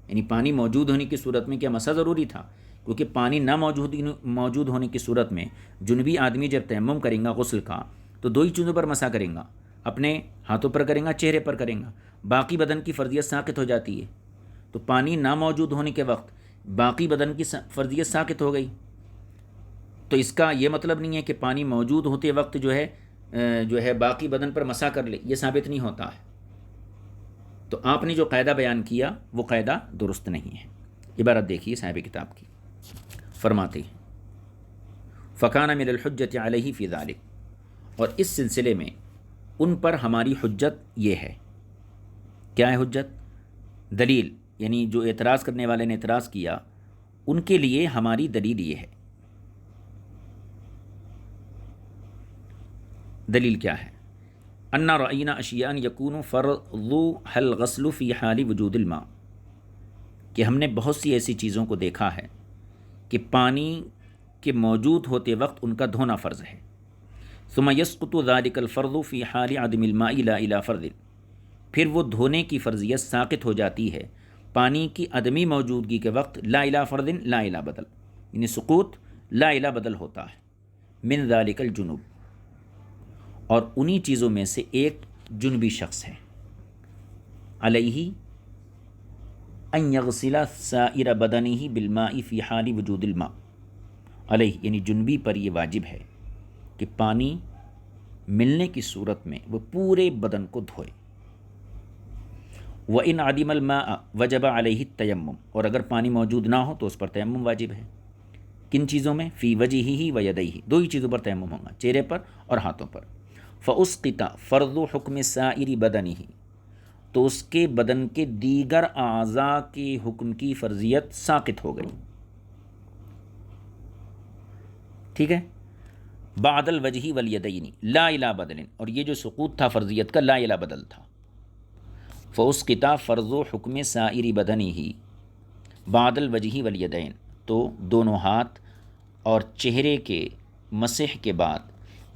یعنی پانی موجود ہونے کی صورت میں کیا مسح ضروری تھا؟ کیونکہ پانی نہ موجود ہونے کی صورت میں جنبی آدمی جب تیمم کریں گا غسل کا تو دو ہی چیزوں پر مسح کریں گا، اپنے ہاتھوں پر کریں گا، چہرے پر کریں گا، باقی بدن کی فرضیت ساقط ہو جاتی ہے۔ تو پانی نہ موجود ہونے کے وقت باقی بدن کی فرضیت ساقط ہو گئی، تو اس کا یہ مطلب نہیں ہے کہ پانی موجود ہوتے وقت جو ہے باقی بدن پر مسح کر لے، یہ ثابت نہیں ہوتا ہے۔ تو آپ نے جو قاعدہ بیان کیا وہ قاعدہ درست نہیں ہے۔ عبارت دیکھیے صاحب کتاب کی، فرماتے ہیں فَكَانَ مِنَ الْحُجَّةِ عَلَيْهِ فِي ذَلِكَ، اور اس سلسلے میں ان پر ہماری حجت یہ ہے۔ کیا ہے حجت؟ دلیل، یعنی جو اعتراض کرنے والے نے اعتراض کیا ان کے لیے ہماری دلیل یہ ہے۔ دلیل کیا ہے؟ اَنَّا رَأَيْنَا أَشْيَاءً يَكُونُ فَرْضُهَا الْغَسْلُ فِي حَالِ وُجُودِ الْمَاءِ، کہ ہم نے بہت سی ایسی چیزوں کو دیکھا ہے کہ پانی کے موجود ہوتے وقت ان کا دھونا فرض ہے۔ ثُمَّ يَسْقُطُ ذَلِكَ الْفَرْضُ فِي حَالِ عَدْمِ الْمَاءِ لَا إِلَى فَرْضٍ، پھر وہ دھونے کی فرضیت ساقط ہو جاتی ہے پانی کی عدمی موجودگی کے وقت لا الى فرد لا الى بدل، یعنی سقوط لا الى بدل ہوتا ہے۔ من ذالک الجنوب، اور انہی چیزوں میں سے ایک جنبی شخص ہے۔ علیہ ان یغسل سائر بدنہ بالماء فی حال وجود الماء، علیہ یعنی جنبی پر یہ واجب ہے کہ پانی ملنے کی صورت میں وہ پورے بدن کو دھوئے۔ وَإِنْ عَدِمَ الْمَاءَ وَجَبَ عَلَيْهِ التَّيَمُّمُ، اور اگر پانی موجود نہ ہو تو اس پر تیمم واجب ہے۔ کن چیزوں میں؟ فی وجہہ ویدیہ، دو ہی چیزوں پر تیمم ہوگا، چہرے پر اور ہاتھوں پر۔ فَأُسْقِطَ فَرْضُ حُکْمِ سَائِرِ بَدَنِهِ، تو اس کے بدن کے دیگر اعضاء کے حکم کی فرضیت ساقط ہو گئی۔ ٹھیک ہے؟ بعد الوجہ والیدین لا الی بدل، اور یہ جو سقوط تھا فرضیت کا لا الی بدل تھا۔ فَأُسْقِطَ فَرْضُ حُکْمِ سَائِرِ بَدَنِهِ بعد الوجہ والیدین، تو دونوں ہاتھ اور چہرے کے مسح کے بعد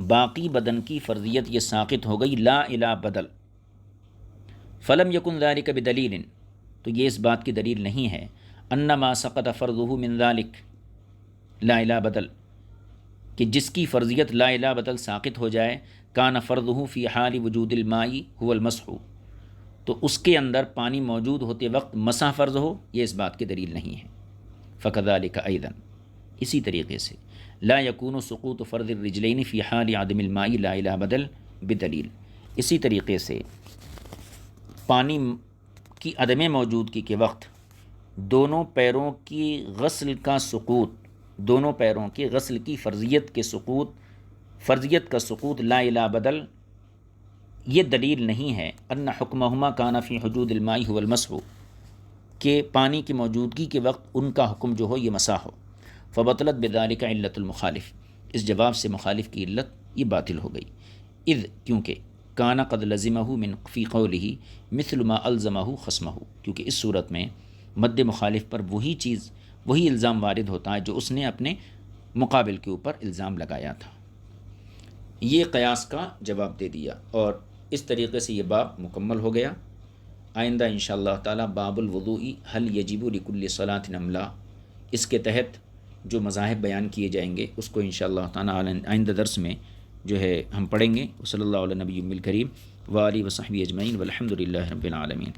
باقی بدن کی فرضیت یہ ساقط ہو گئی لا الی بدل۔ فلم یکن ذلک بدلیل، تو یہ اس بات کی دلیل نہیں ہے انما سقط فرضہ من ذلک لا الی بدل، کہ جس کی فرضیت لا الی بدل ساقط ہو جائے کان فرضہ فی حال وجود الماء هو المسح، تو اس کے اندر پانی موجود ہوتے وقت مسح فرض ہو، یہ اس بات کی دلیل نہیں ہے۔ فکذالک ایضا، اسی طریقے سے لا یکون سقوط فرض الرجلین فی حال عدم الماء لا الی بدل بدلیل، اسی طریقے سے پانی کی عدم موجودگی کے وقت دونوں پیروں کی غسل کا سقوط، دونوں پیروں کی غسل کی فرضیت کا سقوط لا الی بدل، یہ دلیل نہیں ہے ان حکمہما کان فی حدود الماء هو المسح، کہ پانی کی موجودگی کے وقت ان کا حکم جو ہو یہ مسح ہو۔ فبطلت بذلک علت المخالف، اس جواب سے مخالف کی علت یہ باطل ہو گئی۔ اذ، کیونکہ کان قد لزمہ من فی قولہ مثل ما الزمہ خصمہ، کیونکہ اس صورت میں مد مخالف پر وہی الزام وارد ہوتا ہے جو اس نے اپنے مقابل کے اوپر الزام لگایا تھا۔ یہ قیاس کا جواب دے دیا، اور اس طریقے سے یہ باب مکمل ہو گیا۔ آئندہ انشاءاللہ تعالی باب الوضوء هل یجب لکل صلاۃ ام لا، اس کے تحت جو مذاہب بیان کیے جائیں گے اس کو انشاءاللہ تعالی آئندہ درس میں جو ہے ہم پڑھیں گے۔ صلی اللہ علیہ نبی الکریم وآلہ وصحبہ اجمعین والحمد للہ رب العالمین۔